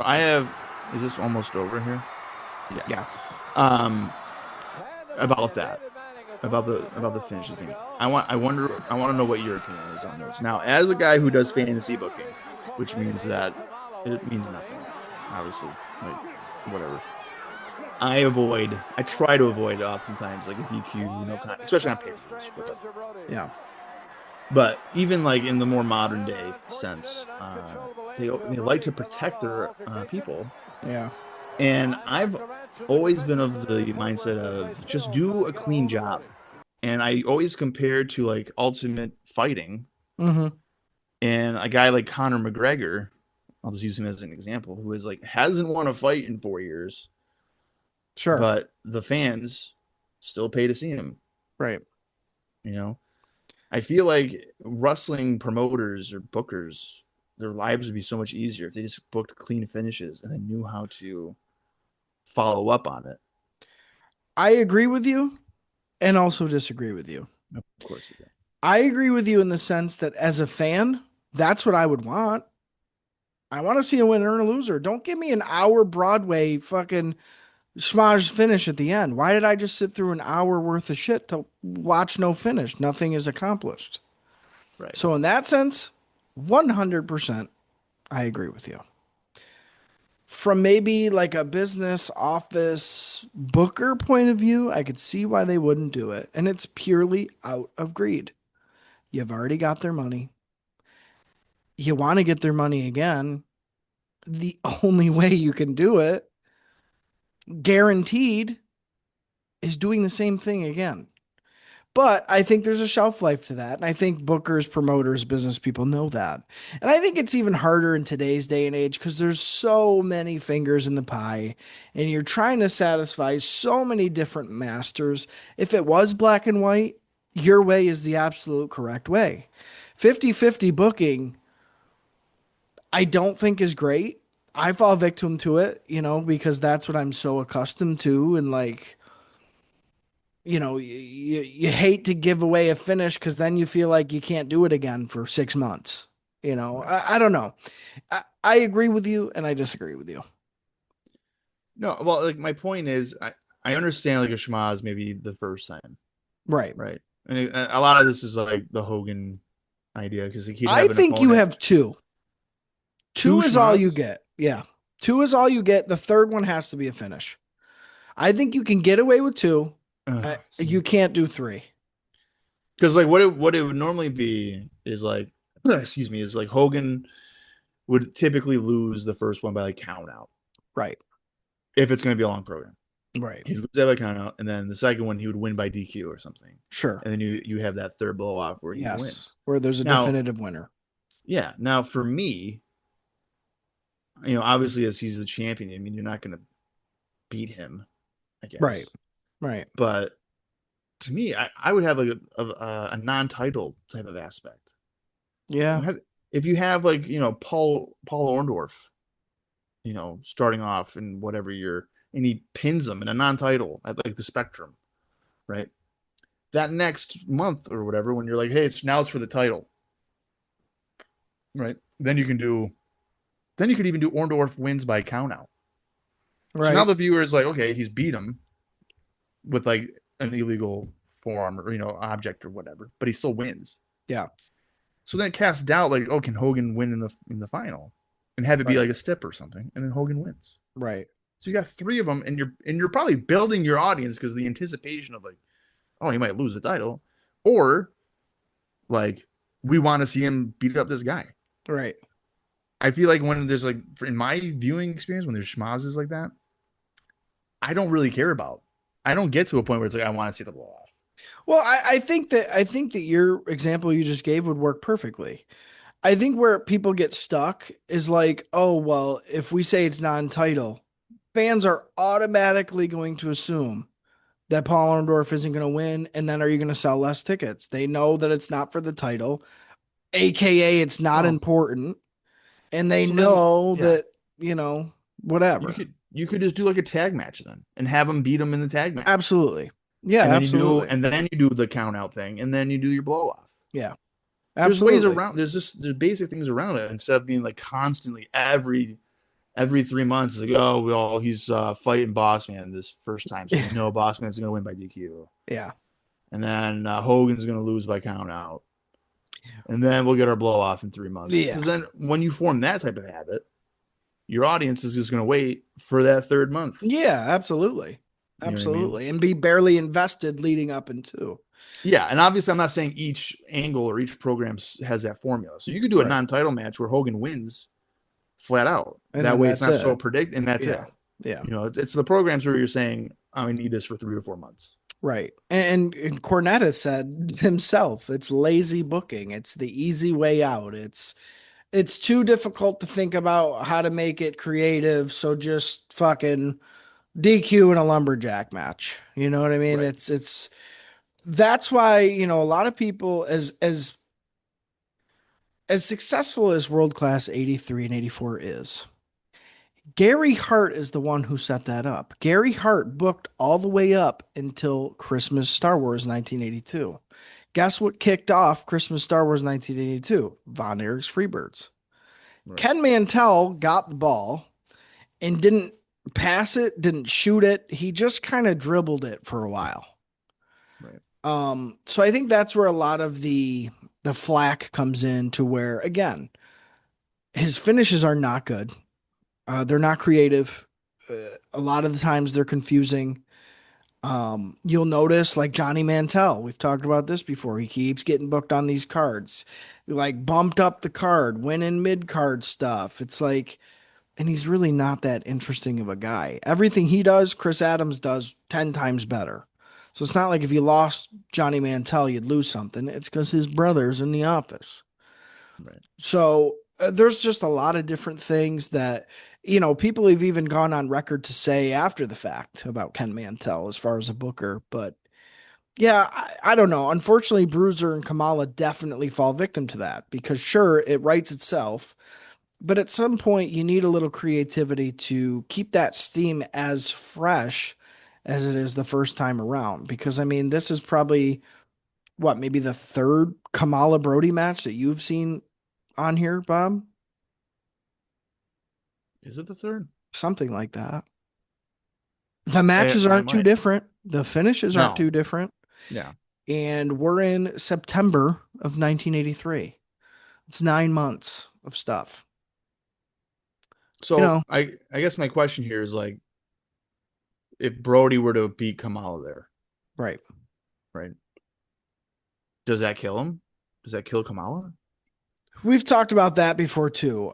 B: is this almost over here?
A: Yeah.
B: About the finishes thing. I want to know what your opinion is on this. Now, as a guy who does fantasy booking, which means that it means nothing, obviously, like whatever. I try to avoid oftentimes like a DQ, especially on pay-per-views.
A: Yeah.
B: But even like in the more modern day sense, they like to protect their people.
A: Yeah.
B: And I've always been of the mindset of just do a clean job. And I always compare to like Ultimate Fighting.
A: Mm-hmm.
B: And a guy like Conor McGregor, I'll just use him as an example, who is like hasn't won a fight in 4 years.
A: Sure.
B: But the fans still pay to see him.
A: Right.
B: I feel like wrestling promoters or bookers, their lives would be so much easier if they just booked clean finishes and they knew how to follow up on it.
A: I agree with you and also disagree with you.
B: Of course you do.
A: I agree with you in the sense that as a fan, that's what I would want. I want to see a winner and a loser. Don't give me an hour Broadway fucking schmozz finish at the end. Why did I just sit through an hour worth of shit to watch no finish? Nothing is accomplished.
B: Right.
A: So in that sense, 100%, I agree with you. From maybe like a business office booker point of view, I could see why they wouldn't do it. And it's purely out of greed. You've already got their money. You want to get their money again. The only way you can do it, guaranteed, is doing the same thing again. But I think there's a shelf life to that. And I think bookers, promoters, business people know that. And I think it's even harder in today's day and age because there's so many fingers in the pie and you're trying to satisfy so many different masters. If it was black and white, your way is the absolute correct way. 50-50 booking, I don't think is great. I fall victim to it, because that's what I'm so accustomed to. And like, you hate to give away a finish because then you feel like you can't do it again for 6 months. I don't know. I agree with you and I disagree with you.
B: No, well, like my point is, I understand like a schmozz maybe the first time.
A: Right.
B: And a lot of this is like the Hogan idea because
A: I think you have two. Two is all you get. Yeah. 2 is all you get. The third one has to be a finish. I think you can get away with 2. You can't do 3.
B: Because like what it would normally be is like, excuse me, is like Hogan would typically lose the first one by like count out
A: Right.
B: if it's going to be a long program.
A: Right.
B: He'd lose that by count out, and then the second one he would win by DQ or something.
A: Sure.
B: And then you have that third blow off where he
A: Yes.
B: wins.
A: Where there's a
B: Now,
A: definitive winner.
B: yeah. Now for me, obviously as he's the champion, I mean, you're not going to beat him, I guess.
A: Right. Right.
B: But to me, I would have a non-title type of aspect.
A: Yeah.
B: If you have like Paul Orndorff, starting off in whatever year, and he pins him in a non-title at like the Spectrum, right? That next month or whatever, when you're like, hey, it's for the title, right? Then you could even do Orndorff wins by countout.
A: Right.
B: So now the viewer is like, okay, he's beat him with like an illegal forearm or object or whatever, but he still wins.
A: Yeah.
B: So then it casts doubt, like, oh, can Hogan win in the final, and have it be like a stip or something, and then Hogan wins.
A: Right.
B: So you got three of them, and you're probably building your audience because the anticipation of like, oh, he might lose the title, or like we want to see him beat up this guy.
A: Right.
B: I feel like when there's like, in my viewing experience, when there's schmozzes like that, I don't really care about. I don't get to a point where it's like I want to see the blow off.
A: Well, I think that your example you just gave would work perfectly. I think where people get stuck is like, oh, well, if we say it's non-title, fans are automatically going to assume that Paul Orndorff isn't going to win. And then are you going to sell less tickets? They know that it's not for the title, AKA it's not important. And they know that, whatever.
B: You could just do like a tag match then and have them beat them in the tag match.
A: Absolutely. Yeah,
B: and
A: absolutely.
B: And then you do the count out thing, and then you do your blow off.
A: Yeah.
B: Absolutely. There's ways around. There's basic things around it instead of being like constantly every 3 months. It's like, oh, well, he's fighting Boss Man this first time, so we know Boss Man's going to win by DQ.
A: Yeah.
B: And then Hogan's going to lose by count out, and then we'll get our blow off in 3 months.
A: Yeah.
B: Because then when you form that type of habit, your audience is just going to wait for that third month.
A: Yeah, absolutely. Absolutely. And be barely invested leading up into.
B: Yeah, and obviously I'm not saying each angle or each program has that formula. So you could do a non-title match where Hogan wins flat out. And that way it's not so predictable, and that's it.
A: Yeah.
B: It's the programs where you're saying, I need this for 3 or 4 months.
A: Right. And Cornette has said himself, it's lazy booking. It's the easy way out. It's too difficult to think about how to make it creative. So just fucking DQ in a lumberjack match. You know what I mean? Right. That's why, a lot of people as successful as World Class 83 and 84 is, Gary Hart is the one who set that up. Gary Hart booked all the way up until Christmas Star Wars 1982. Guess what kicked off Christmas Star Wars 1982? Von Erich's Freebirds. Right. Ken Mantell got the ball and didn't pass it, didn't shoot it. He just kind of dribbled it for a while.
B: Right.
A: So I think that's where a lot of the flack comes in, to where, again, his finishes are not good. They're not creative. A lot of the times they're confusing. You'll notice, like Johnny Mantell, we've talked about this before. He keeps getting booked on these cards, like bumped up the card, winning mid-card stuff. It's like, and he's really not that interesting of a guy. Everything he does, Chris Adams does 10 times better. So it's not like if you lost Johnny Mantell, you'd lose something. It's because his brother's in the office.
B: Right.
A: So there's just a lot of different things that, people have even gone on record to say after the fact about Ken Mantell as far as a booker. But yeah, I don't know. Unfortunately, Bruiser and Kamala definitely fall victim to that, because sure, it writes itself, but at some point you need a little creativity to keep that steam as fresh as it is the first time around. Because this is probably maybe the third Kamala Brody match that you've seen on here, Bob?
B: Is it the third?
A: Something like that. The matches aren't too different. The finishes aren't too different.
B: Yeah.
A: And we're in September of 1983. It's 9 months of stuff.
B: So I guess my question here is, like, if Brody were to beat Kamala there.
A: Right.
B: Does that kill him? Does that kill Kamala?
A: We've talked about that before too.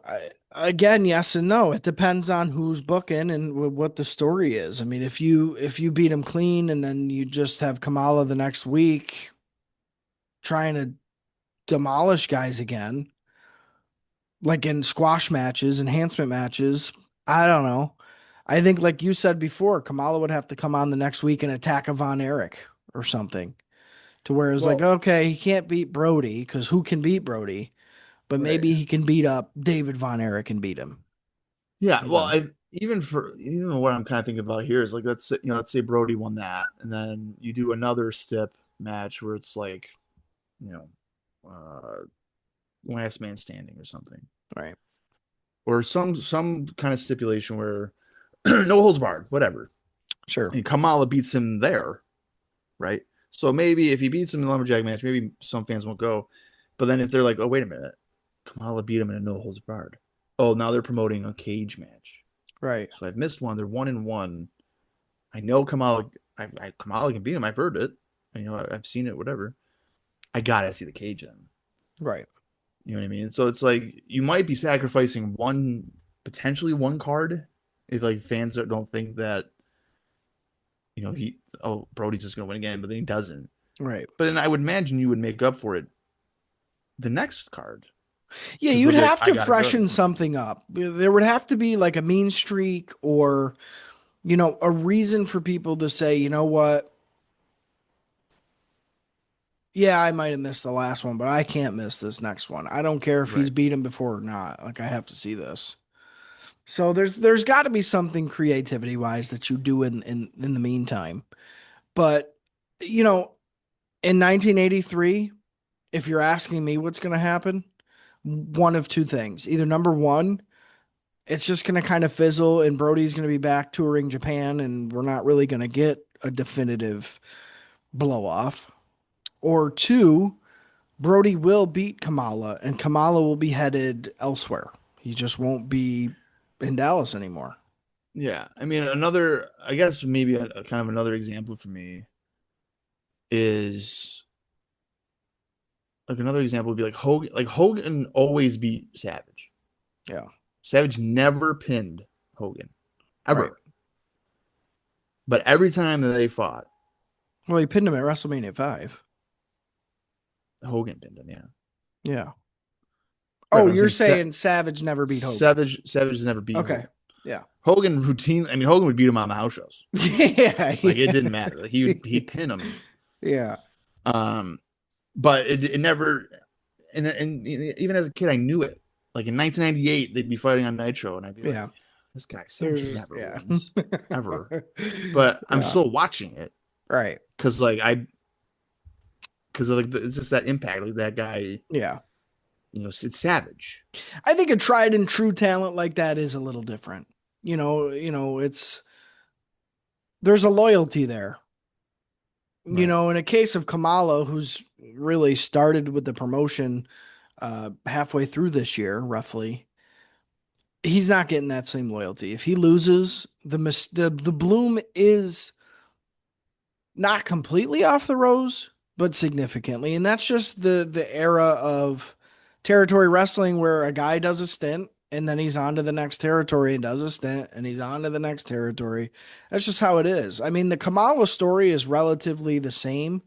A: Again, yes and no. It depends on who's booking and what the story is. I mean, if you beat him clean and then you just have Kamala the next week trying to demolish guys again, like in squash matches, enhancement matches, I don't know. I think, like you said before, Kamala would have to come on the next week and attack a Von Erich or something. To where it's like,
B: Well,
A: okay, he can't beat Brody because who can beat Brody? But
B: right.
A: maybe he can beat up David Von Erich and beat him.
B: Yeah,
A: You
B: well,
A: know,
B: even what I'm kind of thinking about here is like let's say Brody won that, and then you do another stip match where it's like you know uh, last man standing or something,
A: right?
B: or some kind of stipulation where no holds barred, whatever,
A: Sure,
B: and Kamala beats him there, right? So maybe if he beats him in the lumberjack match, maybe some fans won't go, but then if they're like, oh wait a minute, Kamala beat him in a no holds barred, oh now they're promoting a cage match.
A: right,
B: So I've missed one. They're 1-1. I know Kamala. Kamala can beat him. I've heard it. I've seen it. Whatever. I gotta see the cage then.
A: right.
B: You know what I mean? So it's like you might be sacrificing potentially one card, if like fans don't think that he Brody's just gonna win again, but then he doesn't.
A: Right.
B: But then I would imagine you would make up for it the next card
A: Yeah,
B: because
A: you'd
B: they'll be like,
A: have
B: I
A: to
B: gotta go.
A: freshen something up. There would have to be like a mean streak or, a reason for people to say, you know what? Yeah, I might have missed the last one, but I can't miss this next one. I don't care if he's
B: Right.
A: beat him before or not. Like I have to see this. So there's got to be something creativity wise that you do in the meantime. But you know, in 1983, if you're asking me what's going to happen, one of two things. Either number one, it's just going to kind of fizzle and Brody's going to be back touring Japan and we're not really going to get a definitive blow off. Or two, Brody will beat Kamala and Kamala will be headed elsewhere. He just won't be in Dallas anymore.
B: Yeah. I mean, I guess maybe a kind of another example for me is like another example would be like Hogan. Like Hogan always beat Savage.
A: Yeah.
B: Savage never pinned Hogan,
A: Right.
B: ever. But every time that they fought,
A: Well, he pinned him at WrestleMania 5.
B: Hogan pinned him. Yeah,
A: Yeah.
B: right.
A: Oh,
B: But I'm
A: you're
B: saying
A: saying Savage never beat Hogan.
B: Savage has never beaten
A: Okay.
B: Hogan.
A: Yeah.
B: Hogan routine. I mean, Hogan would beat him on the house shows.
A: Yeah.
B: Like it didn't
A: Yeah.
B: matter. Like he'd pin him.
A: Yeah.
B: Um, but it never. And even as a kid, I knew it. Like in 1998, they'd be fighting on Nitro, and I'd be like,
A: Yeah.
B: "This guy Savage
A: There's
B: never
A: yeah.
B: wins, ever." But I'm
A: Yeah.
B: still watching it
A: Right.
B: because it's just that impact. Like that guy,
A: Yeah.
B: it's Savage.
A: I think a tried and true talent like that is a little different. It's there's a loyalty there.
B: Right.
A: In a case of Kamala, who's really started with the promotion halfway through this year, roughly, he's not getting that same loyalty. If he loses, the bloom is not completely off the rose, but significantly. And that's just the era of territory wrestling where a guy does a stint and then he's on to the next territory and does a stint and he's on to the next territory. That's just how it is. I mean, the Kamala story is relatively the same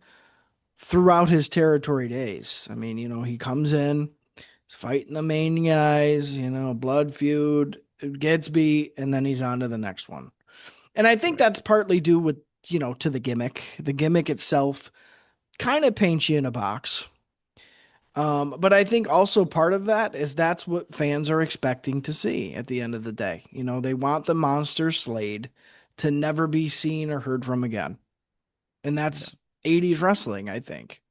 A: throughout his territory days. I mean, he comes in, he's fighting the main guys, blood feud, gets beat, and then he's on to the next one. And I think
B: Right.
A: that's partly due with, to the gimmick. The gimmick itself kind of paints you in a box. But I think also part of that is that's what fans are expecting to see at the end of the day. They want the monster Slade to never be seen or heard from again. And
B: Yeah.
A: that's 80s wrestling, I think.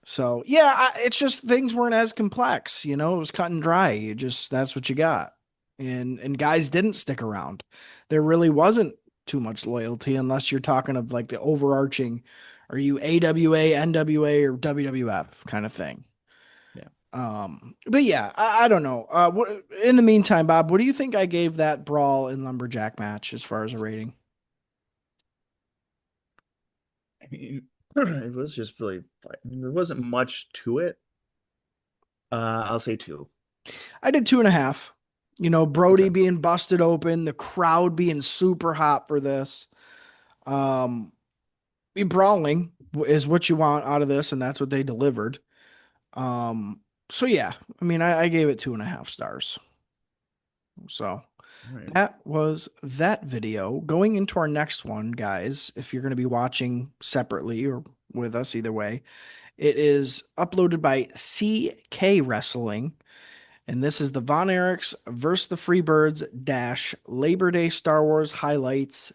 A: So, yeah, it's just things weren't as complex, it was cut and dry. That's what you got. And guys didn't stick around. There really wasn't too much loyalty unless you're talking of like the overarching, are you AWA, NWA, or WWF kind of thing.
B: Yeah.
A: But yeah, I don't know. In the meantime, Bob, what do you think I gave that brawl in lumberjack match as far as a rating?
B: I mean, it was just really. I mean, there wasn't much to it. I'll say two.
A: I did 2.5. You know, Brody
B: Okay.
A: being busted open, the crowd being super hot for this. Be brawling is what you want out of this, and that's what they delivered. So yeah, I mean, I gave it 2.5 stars. So
B: All right.
A: that was that video. Going into our next one, guys, if you're going to be watching separately or with us, either way, it is uploaded by CK Wrestling. And this is the Von Erichs versus the Freebirds dash Labor Day Star Wars highlights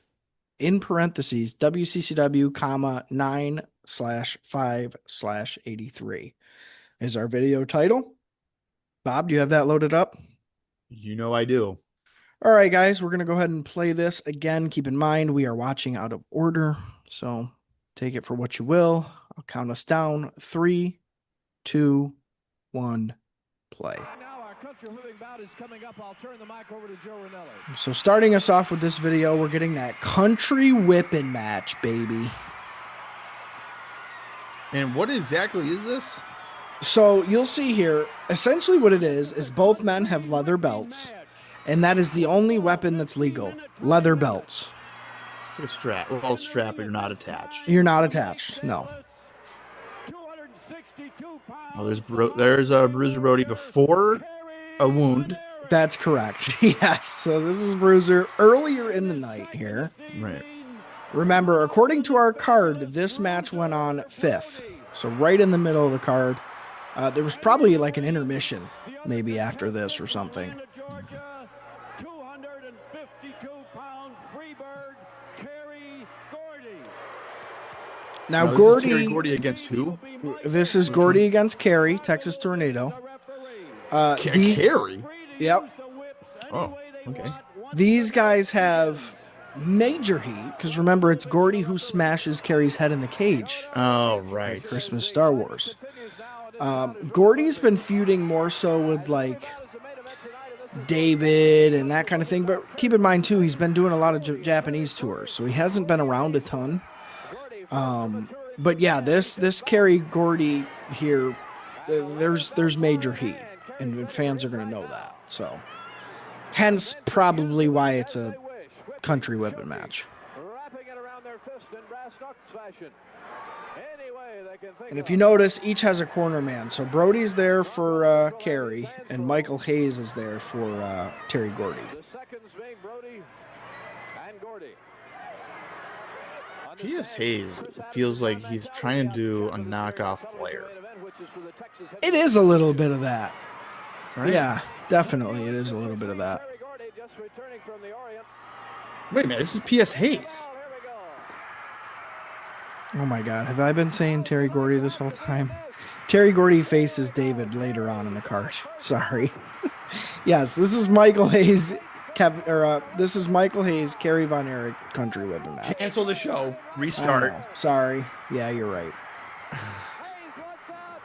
A: in parentheses WCCW, comma 9/5/83 is our video title. Bob, do you have that loaded up?
B: You know I do.
A: All right, guys, we're going to go ahead and play this again. Keep in mind, we are watching out of order. So take it for what you will. I'll count us down. 3, 2, 1, play. So starting us off with this video, we're getting that country whipping match, baby.
B: And what exactly is this?
A: So you'll see here, essentially what it is both men have leather belts, and that is the only weapon that's legal. Leather belts.
B: It's like a strap. Well, strap, but you're not attached.
A: You're not attached, no.
B: Oh, there's a Bruiser Brody before a wound.
A: That's correct. Yes. So this is Bruiser earlier in the night here.
B: Right.
A: Remember, according to our card, this match went on 5th. So right in the middle of the card. There was probably like an intermission maybe after this or something.
B: Okay.
C: 252-pound Freebird Terry Gordy.
A: Now,
B: this
A: Gordy.
B: is Terry Gordy against who?
A: This is Gordy against Kerry, Texas Tornado.
B: Kerry?
A: Yep.
B: Oh, okay.
A: These guys have major heat because remember, it's Gordy who smashes Kerry's head in the cage.
B: Oh, right.
A: Christmas Star Wars. Gordy's been feuding more so with like David and that kind of thing, but keep in mind too, he's been doing a lot of Japanese tours, so he hasn't been around a ton. But yeah, this Kerry Gordy here, there's major heat, and fans are gonna know that. So, hence probably why it's a country whipping match. And if you notice, each has a corner man. So Brody's there for Kerry, and Michael Hayes is there for Terry Gordy.
B: P.S. Hayes feels like he's trying to do a knockoff Flair.
A: It is a little bit of that.
B: Right?
A: Yeah, definitely. It is a little bit of that.
B: Wait a minute, this is P.S. Hayes.
A: Oh my God, have I been saying Terry Gordy this whole time? Terry Gordy faces David later on in the card. Sorry. Yes, this is Michael Hayes. This is Michael Hayes, Kerry Von Erich country whipping match.
B: Cancel the show. Restart.
A: Sorry. Yeah, you're right.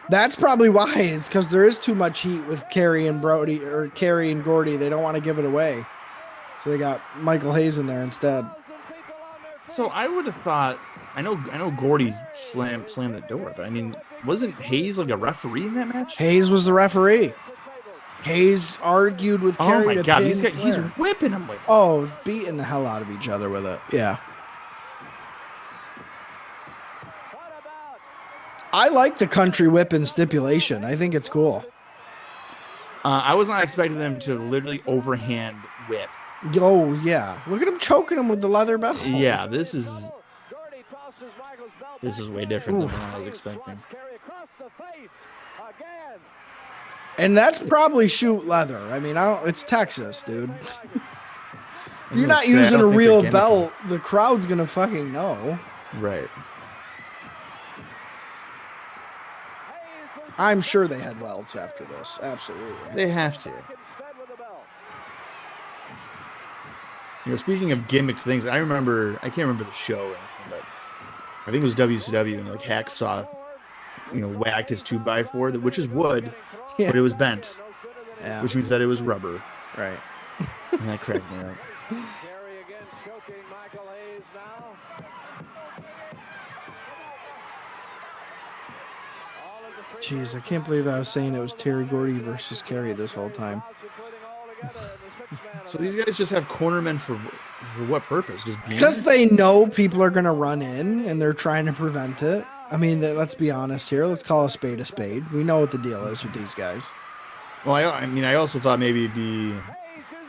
A: That's probably why. It's because there is too much heat with Kerry and Brody, or Kerry and Gordy. They don't want to give it away, so they got Michael Hayes in there instead.
B: So I would have thought. I know Gordy slammed the door, but I mean, wasn't Hayes like a referee in that match?
A: Hayes was the referee. Hayes argued with Kerry.
B: Oh my God, he's
A: Flair.
B: whipping him with it.
A: Oh, beating the hell out of each other with it. Yeah. I like the country whipping stipulation. I think it's cool.
B: I was not expecting them to literally overhand whip.
A: Oh, yeah. Look at him choking him with the leather belt.
B: Yeah, this is way different than what I was expecting.
A: And that's probably shoot leather. I mean, it's Texas, dude. If you're not using a real belt, the crowd's going to fucking know.
B: Right.
A: I'm sure they had welts after this. Absolutely.
B: They have to. You know, speaking of gimmick things, I can't remember the show or anything, but I think it was WCW, and like Hacksaw, whacked his 2x4, which is wood, but it was bent, which means that it was rubber.
A: Right.
B: And that cracked me up.
A: Jeez, I can't believe I was saying it was Terry Gordy versus Kerry this whole time.
B: So these guys just have cornermen for what purpose? Just being
A: Because
B: there?
A: they know people are going to run in and they're trying to prevent it. I mean, let's be honest here. Let's call a spade a spade. We know what the deal is with these guys.
B: Well, I mean, I also thought maybe it'd be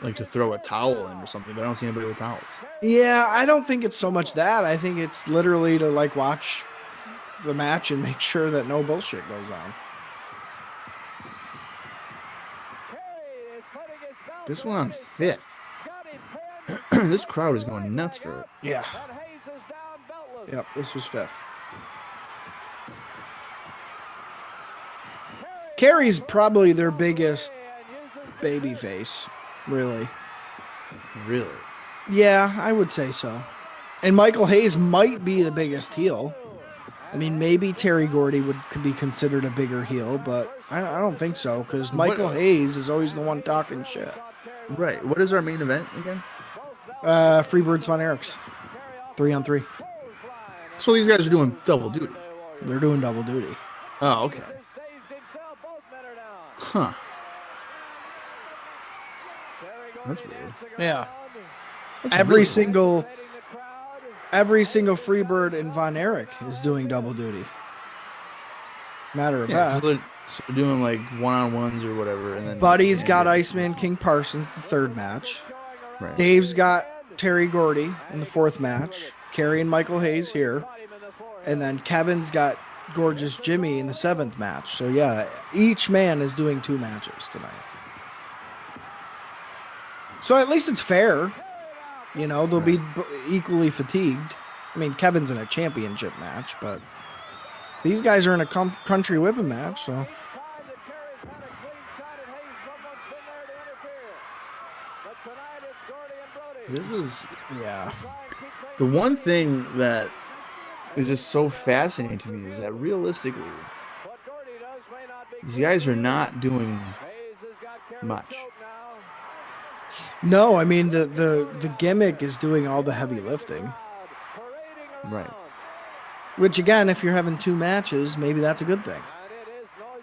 B: like to throw a towel in or something, but I don't see anybody with towels.
A: Yeah, I don't think it's so much that. I think it's literally to like watch the match and make sure that no bullshit goes on.
B: This one on 5th. This crowd is going nuts for it.
A: Yeah. Yep, this was 5th. Kerry's probably their biggest baby face, really.
B: Really?
A: Yeah, I would say so. And Michael Hayes might be the biggest heel. I mean, maybe Terry Gordy could be considered a bigger heel, but I don't think so because Michael Hayes is always the one talking shit.
B: Right. What is our main event again?
A: Freebirds Von Erichs. 3-on-3.
B: So these guys are doing double duty.
A: They're doing double duty.
B: Oh, okay. Huh. That's weird.
A: Yeah.
B: That's
A: Every
B: really
A: single Freebird in Von Erich is doing double duty. Matter of
B: Yeah,
A: fact.
B: so they're doing like one-on-ones or whatever, and then
A: Buddy's got Iceman King Parsons, the 3rd match.
B: Right.
A: Dave's got Terry Gordy in the 4th match. Kerry and Michael Hayes here. And then Kevin's got Gorgeous Jimmy in the 7th match. So yeah, each man is doing 2 matches tonight. So at least it's fair. You know, they'll be equally fatigued. I mean, Kevin's in a championship match, but these guys are in a country whipping match, so.
B: This is
A: Yeah.
B: the one thing that is just so fascinating to me is that realistically, these guys are not doing much.
A: No, I mean the gimmick is doing all the heavy lifting.
B: Right.
A: Which again, if you're having 2 matches, maybe that's a good thing.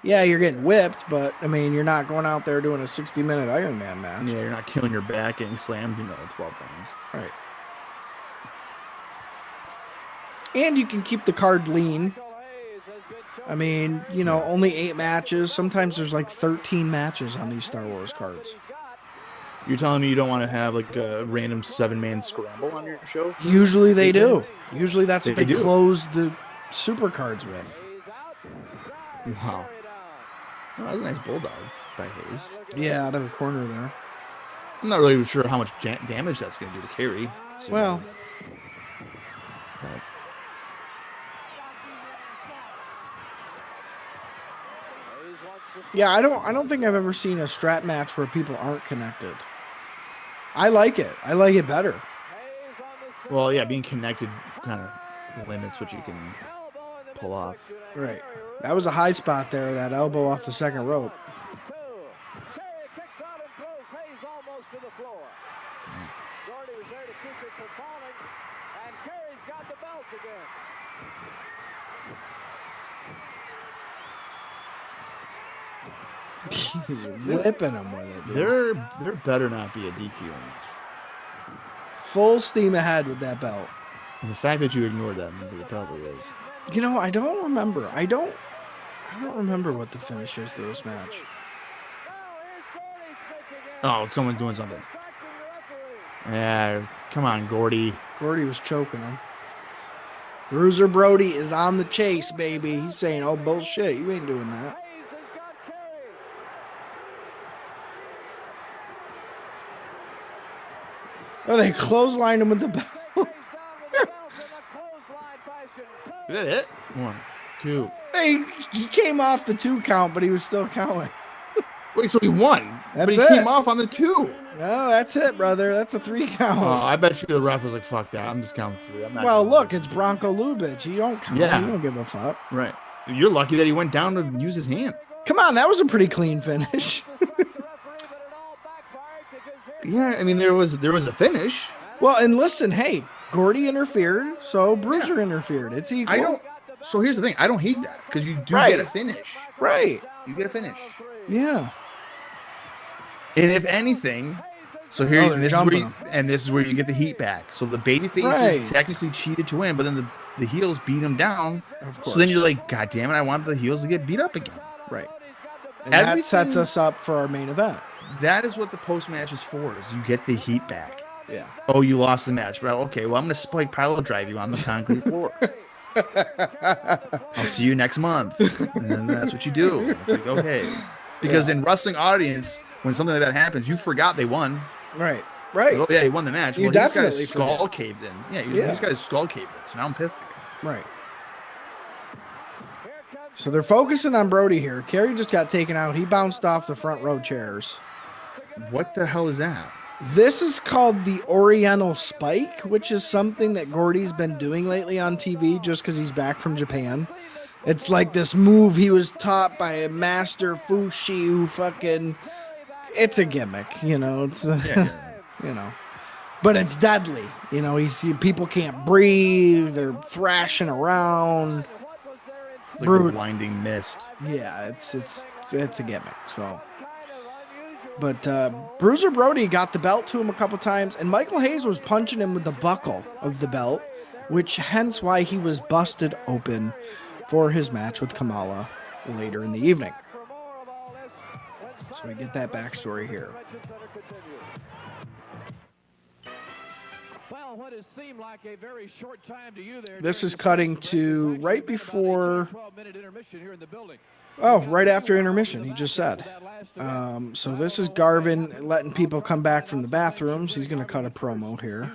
A: Yeah, you're getting whipped, but I mean, you're not going out there doing a 60-minute Iron Man match.
B: Yeah, you're not killing your back, getting slammed, 12 times.
A: Right. And you can keep the card lean. I mean, only 8 matches. Sometimes there's like 13 matches on these Star Wars cards.
B: You're telling me you don't want to have like a random 7-man scramble on your show?
A: Usually they do. Usually that's what they
B: do.
A: close the super cards with.
B: Wow. Oh, that's a nice bulldog by Hayes.
A: Yeah, out of the corner there.
B: I'm not really sure how much damage that's going to do to Kerry.
A: Well,
B: but
A: yeah, I don't think I've ever seen a strap match where people aren't connected. I like it. I like it better.
B: well, yeah, being connected kind of limits what you can pull off.
A: Right. That was a high spot there, that elbow off the second rope. He's whipping him with it, dude.
B: There better not be a DQ in this.
A: Full steam ahead with that belt.
B: And the fact that you ignored that means that it probably is.
A: I don't remember. I don't remember what the finish is to this match.
B: Oh, someone's doing something. Yeah, come on, Gordy.
A: Gordy was choking him. Bruiser Brody is on the chase, baby. He's saying, oh, bullshit, you ain't doing that. Oh, they clotheslined him with the belt.
B: Is that it? 1, 2.
A: He came off the 2 count, but he was still counting.
B: Wait, so he won?
A: That's
B: but he
A: it.
B: came off on the 2.
A: No, that's it, brother. That's a 3 count.
B: Oh, I bet you the ref was like, fuck that. I'm just counting 3. I'm not
A: Well,
B: doing
A: look,
B: this.
A: it's Bronco Lubitsch. You don't count.
B: Yeah.
A: You don't give a fuck.
B: Right. You're lucky that he went down to use his hand.
A: Come on, that was a pretty clean finish.
B: Yeah, I mean, there was a finish.
A: Well, and listen, hey, Gordy interfered, so Bruiser interfered. It's equal.
B: So here's the thing. I don't hate that because you do
A: Right.
B: get a finish.
A: Right.
B: You get a finish.
A: Yeah.
B: And if anything, so
A: Oh,
B: here
A: they're
B: this is where
A: jumping
B: you,
A: him.
B: and this is where you get the heat back. So the baby faces
A: Right.
B: technically cheated to win, but then the heels beat them down.
A: Of course.
B: So then you're like, God damn it, I want the heels to get beat up again.
A: Right. And that sets
B: Everything-
A: us up for our main event.
B: That is what the post match is for. Is you get the heat back.
A: Yeah.
B: Oh, you lost the match. Well, okay. Well, I'm gonna spike pile drive you on the concrete floor. I'll see you next month. And then that's what you do. It's like, okay. Because in wrestling audience, when something like that happens, you forgot they won.
A: Right. Right.
B: Like, oh, yeah, he won the match.
A: You
B: Well, he's got
A: definitely
B: his skull
A: forget.
B: caved in. Yeah,
A: Yeah.
B: he's got his skull caved in. So now I'm pissed again.
A: Right. So they're focusing on Brody here. Kerry just got taken out. He bounced off the front row chairs.
B: What the hell is that?
A: This is called the Oriental Spike, which is something that Gordy's been doing lately on TV just because he's back from Japan. It's like this move he was taught by a master Fushi who fucking... It's a gimmick, you know. It's you know. But it's deadly. You know, people can't breathe. They're thrashing around.
B: It's like a blinding mist.
A: Yeah, it's a gimmick. So, but Bruiser Brody got the belt to him a couple times, and Michael Hayes was punching him with the buckle of the belt, which hence why he was busted open for his match with Kamala later in the evening. So we get that backstory here. This is cutting to right before, right after intermission, he just said. So this is Garvin letting people come back from the bathrooms. He's going to cut a promo here.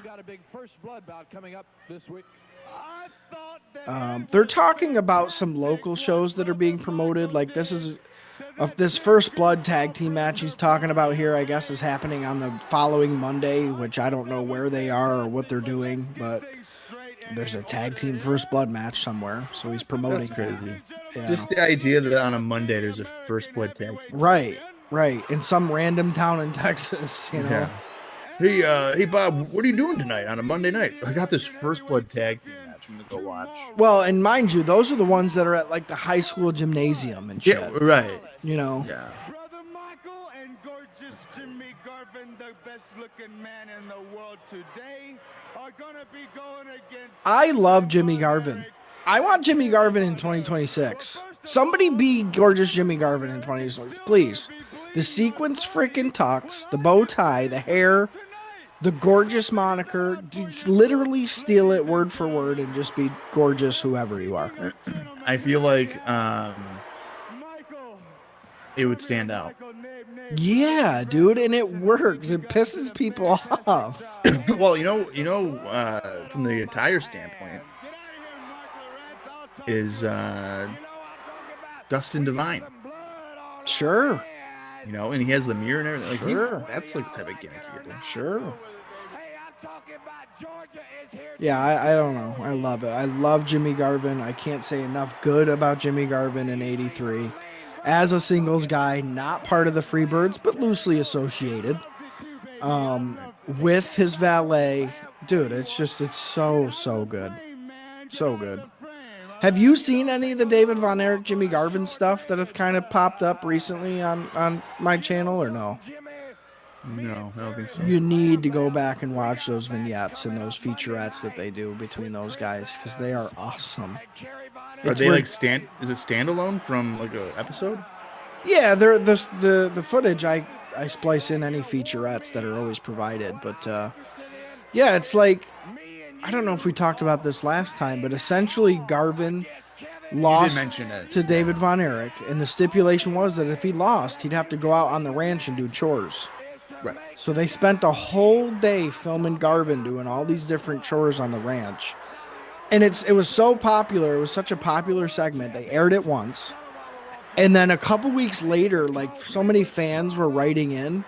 A: They're talking about some local shows that are being promoted. Like this First Blood tag team match he's talking about here, I guess, is happening on the following Monday, which I don't know where they are or what they're doing, but there's a tag team First Blood match somewhere, so he's promoting.
B: That's crazy.
A: Yeah.
B: Just the idea that on a Monday there's a First Blood tag team.
A: Right. In some random town in Texas, you know.
B: Yeah. Hey Bob, what are you doing tonight on a Monday night? I got this First Blood tag team match. I'm gonna go watch.
A: Well, and mind you, those are the ones that are at like the high school gymnasium and shit.
B: Yeah, right.
A: You know.
B: Yeah.
C: Brother Michael and gorgeous Jimmy Garvin, the best looking man in the world today, are gonna be going against.
A: I love Jimmy Garvin. I want Jimmy Garvin in 2026. Somebody be gorgeous Jimmy Garvin in 2026, please. The sequence freaking tux, the bow tie, the hair, the gorgeous moniker. Dude, literally steal it word for word and just be gorgeous whoever you are.
B: I feel like it would stand out.
A: Yeah, dude, and it works. It pisses people off.
B: Well, from the attire standpoint, is Dustin Divine.
A: Sure.
B: And he has the mirror and everything. Like,
A: Sure.
B: That's like the type of gimmick you do.
A: Sure. Yeah, I don't know. I love it. I love Jimmy Garvin. I can't say enough good about Jimmy Garvin in 83. As a singles guy, not part of the Freebirds, but loosely associated with his valet. Dude, it's so good. So good. Have you seen any of the David Von Erich, Jimmy Garvin stuff that have kind of popped up recently on my channel or no?
B: No, I don't think so.
A: You need to go back and watch those vignettes and those featurettes that they do between those guys because they are awesome.
B: Are they like is it standalone from like a episode?
A: Yeah, they're the footage I splice in any featurettes that are always provided, but yeah, it's like I don't know if we talked about this last time, but essentially Garvin lost to David Von Erich, and the stipulation was that if he lost, he'd have to go out on the ranch and do chores.
B: Right.
A: So they spent a whole day filming Garvin doing all these different chores on the ranch. And it was so popular. It was such a popular segment. They aired it once. And then a couple weeks later, like so many fans were writing in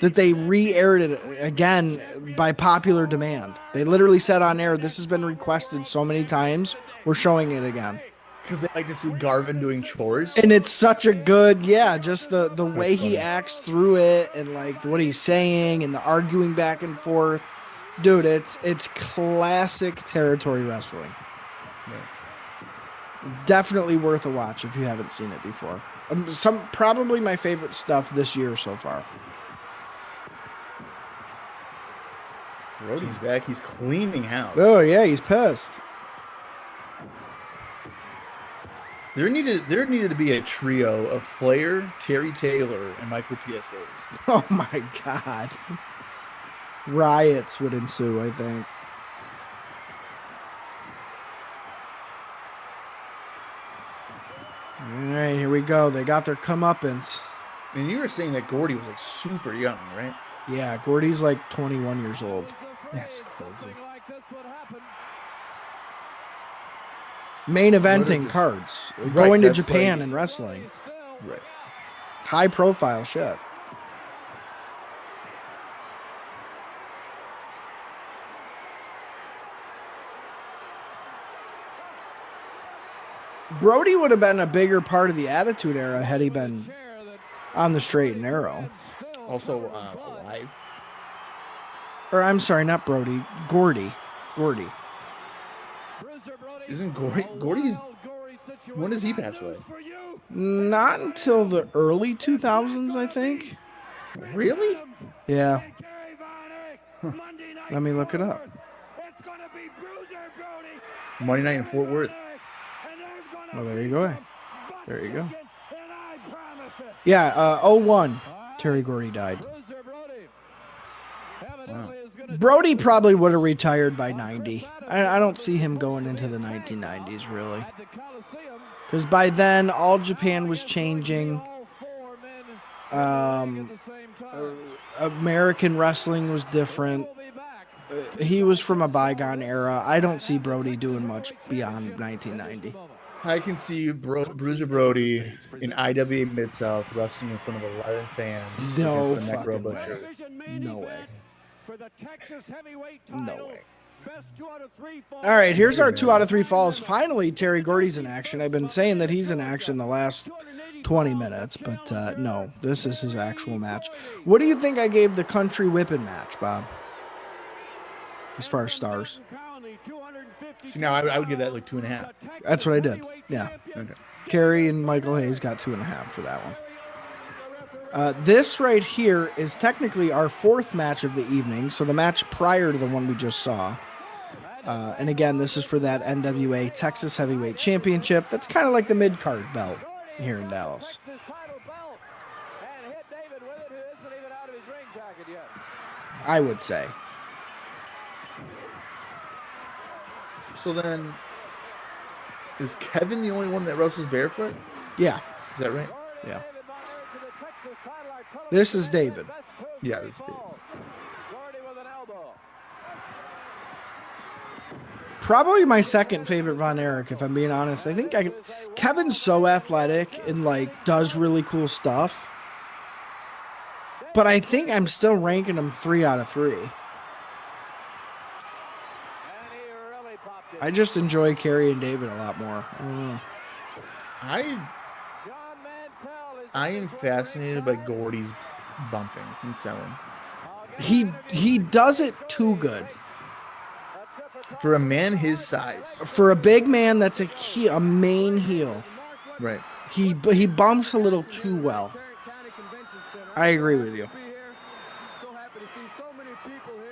A: that they re-aired it again by popular demand. They literally said on air, this has been requested so many times, we're showing it again.
B: Because they like to see Garvin doing chores.
A: And it's such a good, just the way he acts through it and like what he's saying and the arguing back and forth. Dude, it's classic territory wrestling. Definitely worth a watch if you haven't seen it before. Probably my favorite stuff this year so far.
B: Brody's back. He's cleaning house.
A: Oh yeah, he's pissed.
B: There needed to be a trio of Flair, Terry Taylor, and Michael P.S. Hayes.
A: Oh my God. Riots would ensue, I think. All right, here we go. They got their comeuppance.
B: And you were saying that Gordy was like super young, right?
A: Yeah, Gordy's like 21 years old.
B: That's crazy.
A: Main eventing cards.
B: Right,
A: Going to
B: that's
A: Japan
B: like-
A: and wrestling.
B: Right.
A: High profile shit. Brody would have been a bigger part of the Attitude Era had he been on the straight and narrow.
B: Also alive.
A: Or I'm sorry, not Brody. Gordy.
B: Isn't Gordy's? When does he pass away?
A: Not until the early 2000s, I think.
B: Really?
A: Yeah. Let me look it up.
B: Monday night in Fort Worth.
A: Well, there you go. There you go. Yeah, 01, Terry Gordy died.
B: Wow.
A: Brody probably would have retired by 90. I don't see him going into the 1990s, really. Because by then, All Japan was changing. American wrestling was different. He was from a bygone era. I don't see Brody doing much beyond 1990.
B: I can see Bruiser Brody in IWA Mid-South wrestling in front of 11 fans
A: No
B: against the Necro
A: fucking
B: Butcher.
A: No way.
C: For the Texas Heavyweight
A: No
C: title.
A: way.
C: Best 2 out of 3 falls.
A: All right, here's our 2 out of 3 falls. Finally, Terry Gordy's in action. I've been saying that he's in action the last 20 minutes, but no, this is his actual match. What do you think I gave the country whipping match, Bob? As far as stars.
B: See, now I would give that like 2.5.
A: That's what I did. Yeah.
B: Okay.
A: Kerry and Michael Hayes got 2.5 for that one. This right here is technically our 4th match of the evening, so the match prior to the one we just saw. And again, this is for that NWA Texas Heavyweight Championship. That's kind of like the mid-card belt here in Dallas. I would say.
B: So then, is Kevin the only one that wrestles barefoot?
A: Yeah.
B: Is that right?
A: Yeah. This is David.
B: Yeah, this is David.
A: Probably my second favorite Von Erich, if I'm being honest. I think Kevin's so athletic and like does really cool stuff. But I think I'm still ranking him 3 out of 3. I just enjoy Kerry and David a lot more. I don't know.
B: I am fascinated by Gordy's bumping and selling.
A: He does it too good.
B: For a man his size.
A: For a big man that's a main heel.
B: Right.
A: He bumps a little too well. I agree with you.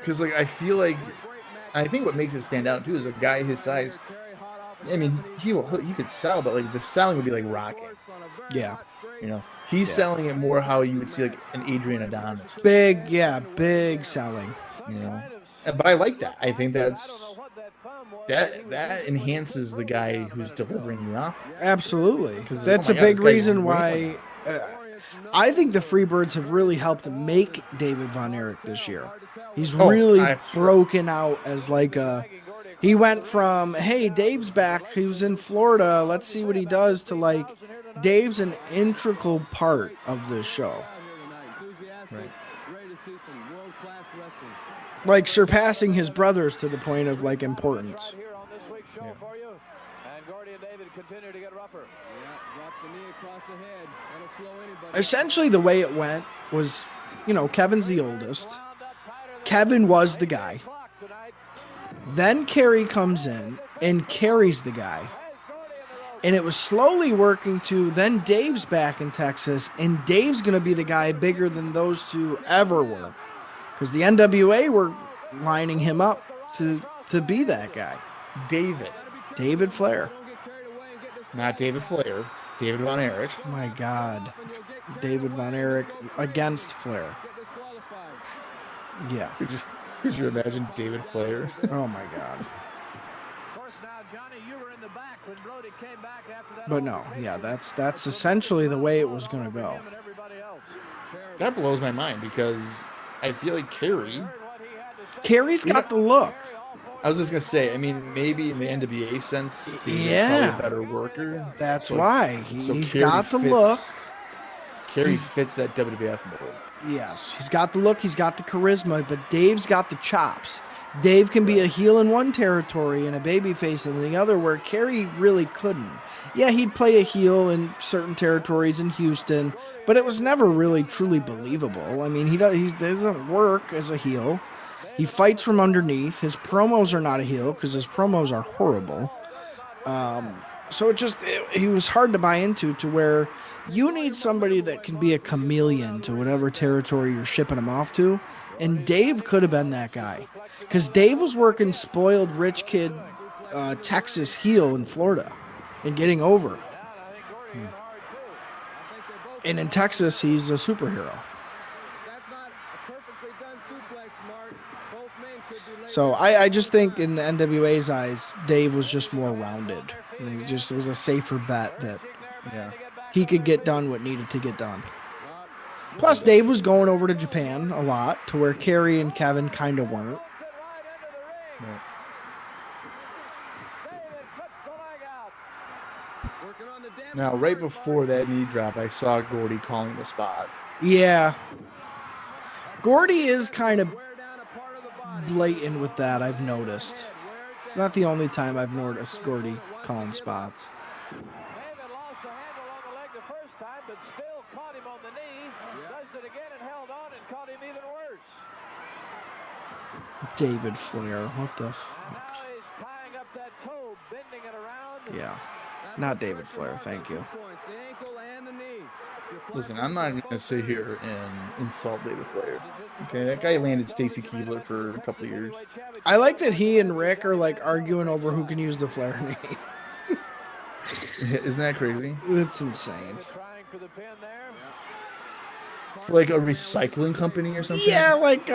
B: Because like I feel like I think what makes it stand out too is a guy his size. I mean, he could sell, but like the selling would be like rocking.
A: Yeah.
B: You know, he's selling it more how you would see like an Adrian Adonis.
A: Big selling.
B: You know, but I like that. I think that enhances the guy who's delivering the offer.
A: Absolutely. That's a big reason why I think the Freebirds have really helped make David Von Erich this year. He's really broken out as like he went from, hey, Dave's back, he was in Florida, let's see what he does, to like, Dave's an integral part of this show.
B: Right.
A: Like surpassing his brothers to the point of like importance.
B: Yeah.
A: Essentially the way it went was, you know, Kevin's the oldest. Kevin was the guy. Then Kerry comes in and carries the guy. And it was slowly working to then Dave's back in Texas, and Dave's going to be the guy bigger than those two ever were. Because the NWA were lining him up to be that guy. David Flair.
D: Not David Flair. David Von Erich.
A: My God. David Von Erich against Flair. Yeah.
D: Could you imagine David Flair?
A: Oh, my God. But no, yeah, that's essentially the way it was going to go.
D: That blows my mind because I feel like
A: Kerry's got the look.
B: I was just going to say, I mean, maybe in the NWA sense, David's
A: Yeah.
B: probably a better worker.
A: That's why. He's
B: Kerry
A: got the look.
B: Kerry fits that WWF mold.
A: Yes, he's got the look, he's got the charisma, but Dave's got the chops. Dave can be a heel in one territory and a babyface in the other, where Kerry really couldn't. Yeah, he'd play a heel in certain territories in Houston, but it was never really truly believable. I mean, he doesn't work as a heel. He fights from underneath. His promos are not a heel because his promos are horrible. So he was hard to buy into, to where you need somebody that can be a chameleon to whatever territory you're shipping him off to. And Dave could have been that guy, because Dave was working spoiled rich kid Texas heel in Florida and getting over. And in Texas, he's a superhero. So I just think in the NWA's eyes, Dave was just more rounded. It was a safer bet that he could get done what needed to get done. Plus, Dave was going over to Japan a lot, to where Kerry and Kevin kind of weren't.
B: Now, right before that knee drop, I saw Gordy calling the spot.
A: Yeah. Gordy is kind of blatant with that, I've noticed. It's not the only time I've noticed Gordy calling spots. David Flair, what the fuck? Yeah, not David Flair, thank you.
B: Listen, I'm not going to sit here and insult David Flair. Okay, that guy landed Stacy Keibler for a couple of years.
A: I like that he and Rick are like arguing over who can use the Flair name.
B: Isn't that crazy?
A: It's insane.
B: For like a recycling company or something?
A: Yeah, like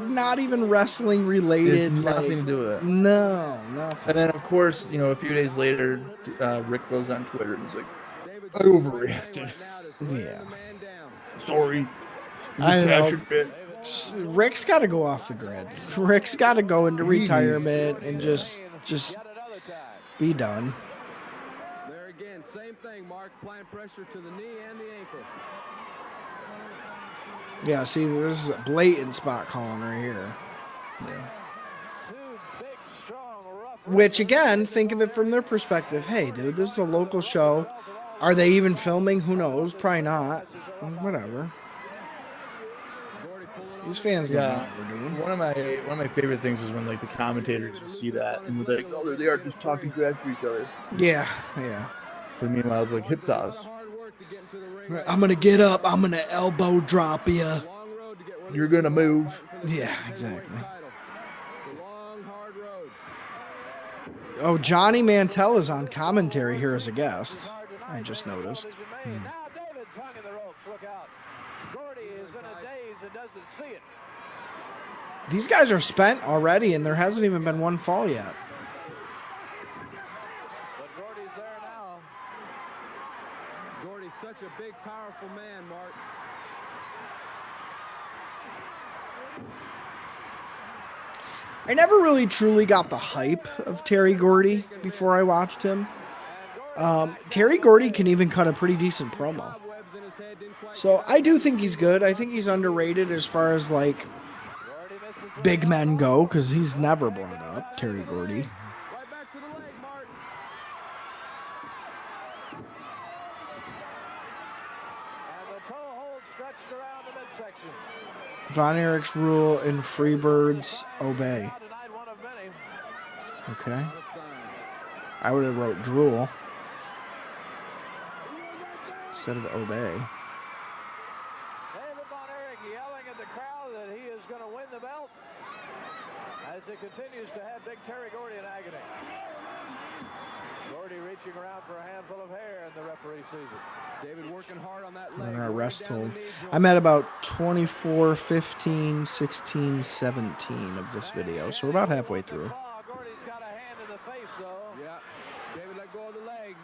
A: not even wrestling related.
B: It's nothing to do with it.
A: No, nothing.
B: And then, of course, a few days later, Rick goes on Twitter and he's like, I overreacted.
A: Yeah.
B: Sorry.
A: I know. Rick's got to go off the grid. Rick's got to go into retirement and just be done.
C: There again, same thing, Mark, applying pressure to the knee and the ankle.
A: Yeah, see, this is a blatant spot calling right here.
B: Yeah.
A: Which, again, think of it from their perspective. Hey, dude, this is a local show. Are they even filming? Who knows? Probably not. Whatever. These fans don't know what we're doing.
B: One of my favorite things is when like the commentators will see that and they're like, oh, there they are, just talking trash to each other.
A: Yeah.
B: But meanwhile, it's like hip toss.
A: I'm gonna get up. I'm gonna elbow drop you.
B: You're gonna move.
A: Yeah, exactly. Oh, Johnny Mantell is on commentary here as a guest. I just noticed. These guys are spent already, and there hasn't even been one fall yet.
C: But Gordy's there now. Gordy's such a big, powerful man, Mark.
A: I never really truly got the hype of Terry Gordy before I watched him. Terry Gordy can even cut a pretty decent promo. So I do think he's good. I think he's underrated as far as like big men go, because he's never brought up, Terry Gordy. Von Erich's rule and Freebirds obey. Okay. I would have wrote drool. instead of obey.
E: David Von Erich yelling at the crowd that he is going to win the belt as he continues to have big Terry Gordy in agony. Gordy reaching around for a handful of hair, and the referee sees it. David working hard on that leg.
A: On our rest hold. I'm at about 24, 15, 16, 17 of this video, so we're about halfway through.
E: Gordy's got a hand in the face, though.
C: Yeah, David let go of the leg.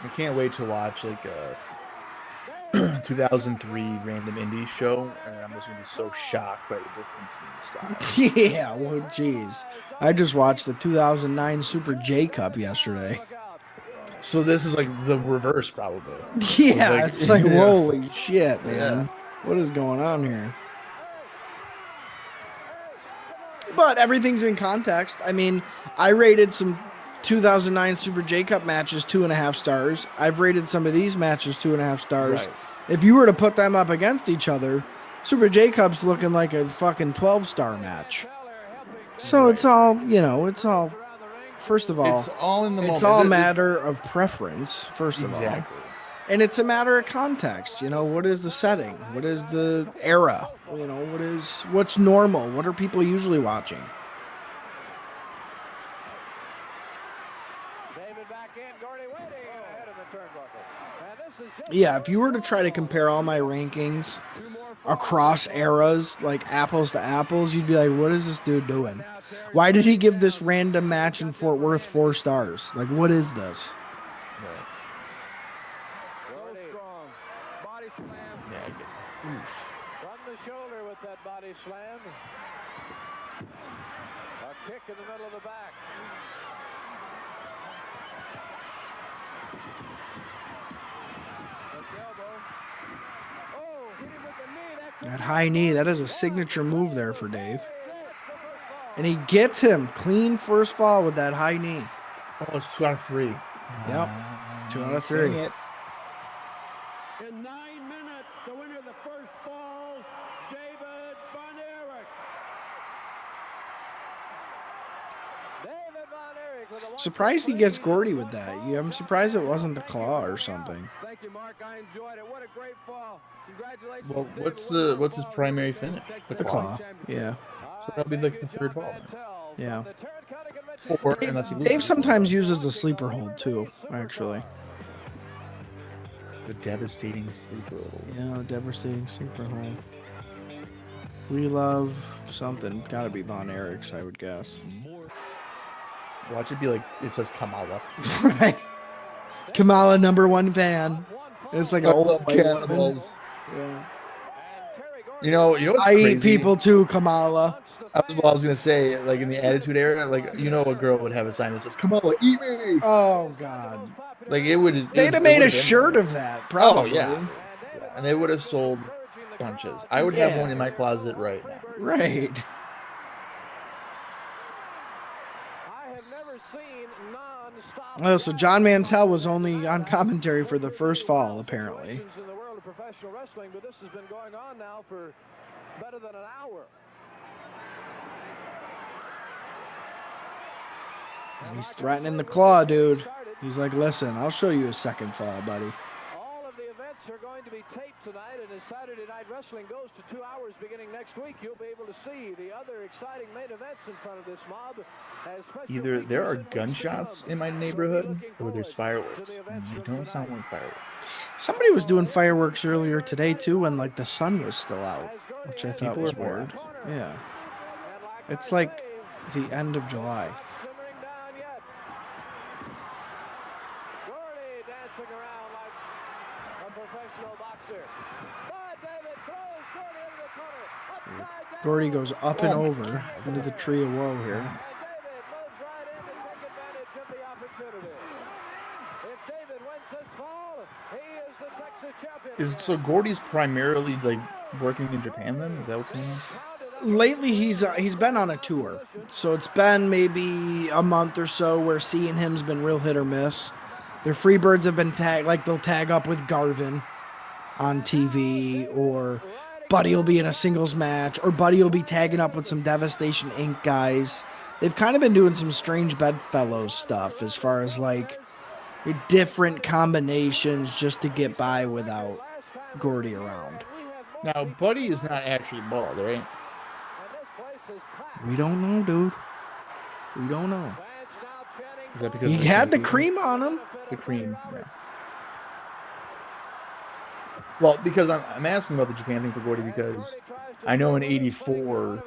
B: I can't wait to watch like a 2003 random indie show, and I'm just gonna be so shocked by the difference in the style.
A: Yeah, well, geez. I just watched the 2009 Super J Cup yesterday.
B: So this is like the reverse, probably.
A: Yeah,
B: Like,
A: it's like,
B: yeah.
A: holy shit, man.
B: Yeah.
A: What is going on here? But everything's in context. I mean, I rated some 2009 Super J Cup matches 2.5 stars. I've rated some of these matches 2.5 stars.
B: Right.
A: If you were to put them up against each other, Super J Cup's looking like a fucking 12-star match. So it's all, it's all, first of all,
B: It's all in the moment.
A: it's all a matter of preference, first of all.
B: Exactly.
A: And it's a matter of context. What is the setting? What is the era? What's normal? What are people usually watching?
E: David back in, Gordy waiting ahead of the turnbuckle. And this is just
A: Yeah, if you were to try to compare all my rankings across eras, like apples to apples, you'd be like, what is this dude doing? Why did he give this random match in Fort Worth 4 stars? Like, what is this?
B: Right.
E: Gordy strong. Body slam.
B: Yeah, I get that.
A: Oof.
E: From the shoulder with that body slam. A kick in the middle of the back. Hook elbow. Oh, hit him with the knee.
A: That high knee, that is a signature move there for Dave. And he gets him clean first fall with that high knee.
B: Oh, it's 2 out of 3.
A: Yep. 2 out of 3.
B: Dang it.
C: In 9 minutes, the winner of the first fall, David Von Erich.
E: David Von Erich with a
A: Surprised he gets Gordy with that. I'm surprised it wasn't the claw or something.
C: Thank you, Mark. I enjoyed it. What a great fall. Congratulations.
B: Well,
C: to David.
B: what's his primary finish?
A: The claw. Yeah.
B: So that'll be like the third fall then.
A: Yeah.
B: Or unless he loses.
A: Dave sometimes uses the sleeper hold too, actually.
B: The devastating sleeper hold.
A: Yeah, devastating sleeper hold. We love something. Gotta be Von Erichs, I would guess.
B: Watch it be like it says Kamala.
A: Right. Kamala, #1 fan. It's like an old white woman.
B: cannibals.
A: Yeah.
B: What's
A: I
B: crazy?
A: eat people too, Kamala.
B: I was gonna say, like in the Attitude Era, like a girl would have a sign that says "Kamala, eat me."
A: Oh God.
B: Like it would.
A: They'd have made a shirt of that, probably.
B: Oh yeah. And they would have sold bunches. I would have one in my closet right now.
A: Right.
E: I have never seen non-stop.
A: Oh, so John Mantell was only on commentary for the first fall, apparently.
E: In the world of professional wrestling, but this has been going on now for better than an hour.
A: He's threatening the claw, dude. He's like, listen, I'll show you a second fall, buddy.
E: All of the events are going to be taped tonight, and as Saturday Night Wrestling goes to 2 hours beginning next week, you'll be able to see the other exciting main events in front of this mob.
B: Either there are gunshots in my neighborhood or there's fireworks. And they don't sound like fireworks.
A: Somebody was doing fireworks earlier today, too, when, like, the sun was still out, which I thought
B: People
A: was
B: are bored.
A: weird. Yeah. It's like the end of July.
E: Simmering down yet. Gordy dancing around like a professional boxer. But David throws Gordy into the corner. Upside down.
A: Gordy goes up and over into the tree of woe here.
E: And David moves right in to take advantage of the opportunity. If David wins this fall, he is the Texas champion.
B: So Gordy's primarily like working in Japan then? Is that what's going on?
A: Lately, he's been on a tour, so it's been maybe a month or so where seeing him's been real hit or miss. Their Freebirds have been tagged, like they'll tag up with Garvin on TV, or Buddy will be in a singles match, or Buddy will be tagging up with some Devastation Inc. guys. They've kind of been doing some strange bedfellows stuff as far as like different combinations just to get by without Gordy around.
D: Now, Buddy is not actually bald, right?
A: We don't know, dude. We don't know.
D: Is that because
A: He
D: of
A: had the
D: shampoo?
A: cream on him.
D: The cream, yeah. Well, because I'm asking about the Japan thing for Gordy because I know in '84,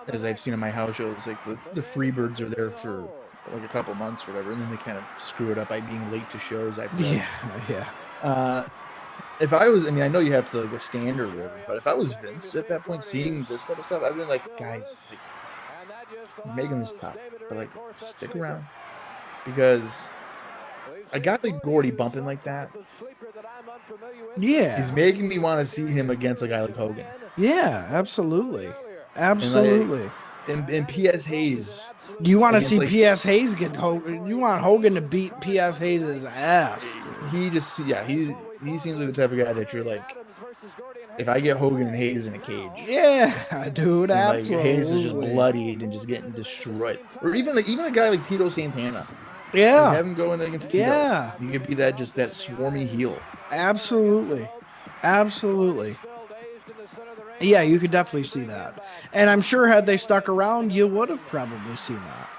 D: as I've seen in my house shows, like the Freebirds are there for like a couple months or whatever, and then they kind of screw it up by being late to shows. I've read.
A: Yeah.
D: If I was, I mean, I know you have to like a standard or whatever, but if I was Vince at that point, seeing this type of stuff, I'd been like, guys, like, you're making this tough, but like, stick around because I got like Gordy bumping like that.
A: Yeah.
D: He's making me want to see him against a guy like Hogan.
A: Yeah, absolutely. Absolutely.
D: And P.S. Hayes.
A: You want to see
D: like,
A: P.S. Hayes get Hogan? You want Hogan to beat P.S. Hayes' ass?
D: He seems like the type of guy that you're like, if I get Hogan and Hayes in a cage,
A: yeah, dude, absolutely.
D: Like Hayes is just bloodied and just getting destroyed, or even a guy like Tito Santana.
A: Yeah,
D: like have him go in there against Tito.
A: Yeah,
D: you could be that swarmy heel.
A: Absolutely. Yeah, you could definitely see that. And I'm sure had they stuck around, you would have probably seen that.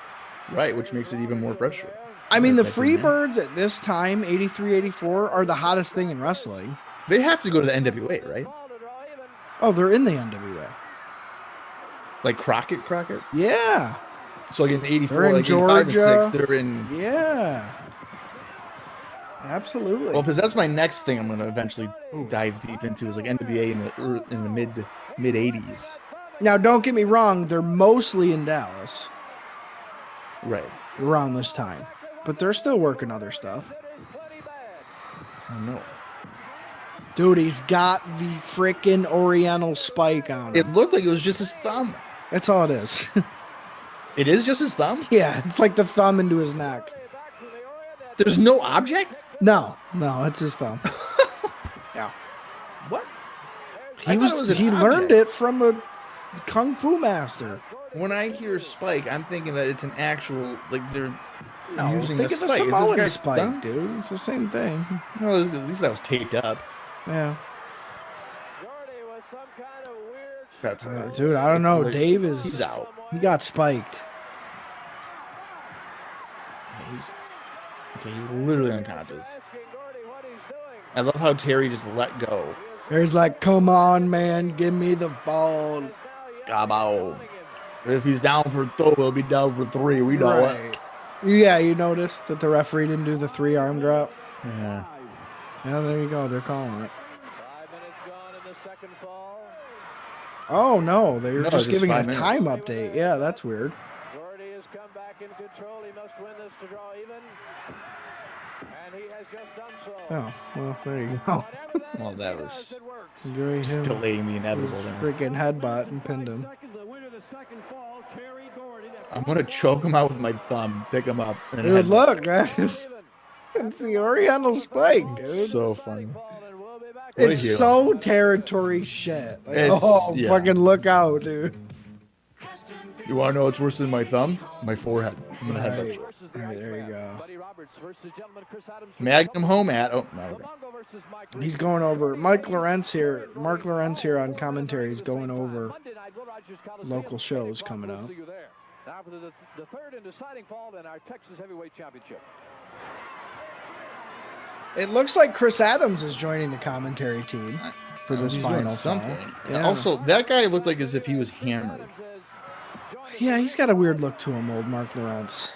D: Right, which makes it even more frustrating.
A: I mean, the Freebirds at this time, 83, 84, are the hottest thing in wrestling.
D: They have to go to the NWA, right?
A: Oh, they're in the NWA.
D: Like Crockett?
A: Yeah.
D: So like in 84,
A: they're in
D: like
A: Georgia.
D: 85 and 6, they're in...
A: Yeah. Absolutely.
D: Well, because that's my next thing I'm going to eventually dive deep into is like NWA in the mid 80s.
A: Now, don't get me wrong. They're mostly in Dallas.
D: Right.
A: Around this time. But they're still working other stuff.
D: Oh, no.
A: Dude, he's got the freaking Oriental spike on him.
D: It looked like it was just his thumb.
A: That's all it is.
D: It is just his thumb?
A: Yeah, it's like the thumb into his neck.
D: There's no object?
A: No, it's his thumb. Yeah.
D: What?
A: He learned it from a kung fu master.
D: When I hear spike, I'm thinking that it's an actual, like they're using
A: think
D: a
A: of the
D: spike.
A: Samoan
D: Is this
A: spike,
D: thumb?
A: dude. It's the same thing.
D: No, at least that was taped up.
A: Yeah.
D: That's
A: dude, I don't know.
D: like,
A: Dave is...
D: He's out.
A: He got spiked.
D: He's literally unconscious. I love how Terry just let go.
A: There's like, come on, man, give me the ball.
D: Gabo. If he's down for 2, he'll be down for 3. We know it.
A: Yeah, you noticed that the referee didn't do the 3-arm drop?
D: Yeah.
A: Yeah, there you go. They're calling it. Oh, no. They're just giving a time update. Yeah, that's weird.
E: Gordy has come back in control. He must win this to draw even. And he has just done so.
A: Oh, well, there you go.
D: Well, that was
A: Great
D: just delaying the inevitable.
A: Freaking headbutt and pinned him.
D: I'm going to choke him out with my thumb, pick him up. And
A: dude, look, guys. It's the Oriental spike, dude.
D: It's so funny.
A: It's so territory shit. Like, fucking look out, dude.
D: You want to know what's worse than my thumb? My forehead. I'm going to headbutt you.
A: Right, there you go.
D: Magnum home at. Oh, no. Okay.
A: He's going over. Mark Lawrence here on commentary. He's going over local shows coming up.
E: Now for the third and deciding fall in our Texas Heavyweight Championship.
A: It looks like Chris Adams is joining the commentary team for this final
D: something.
A: Yeah.
D: Also, that guy looked like as if he was hammered.
A: Yeah, he's got a weird look to him, old Mark Lawrence.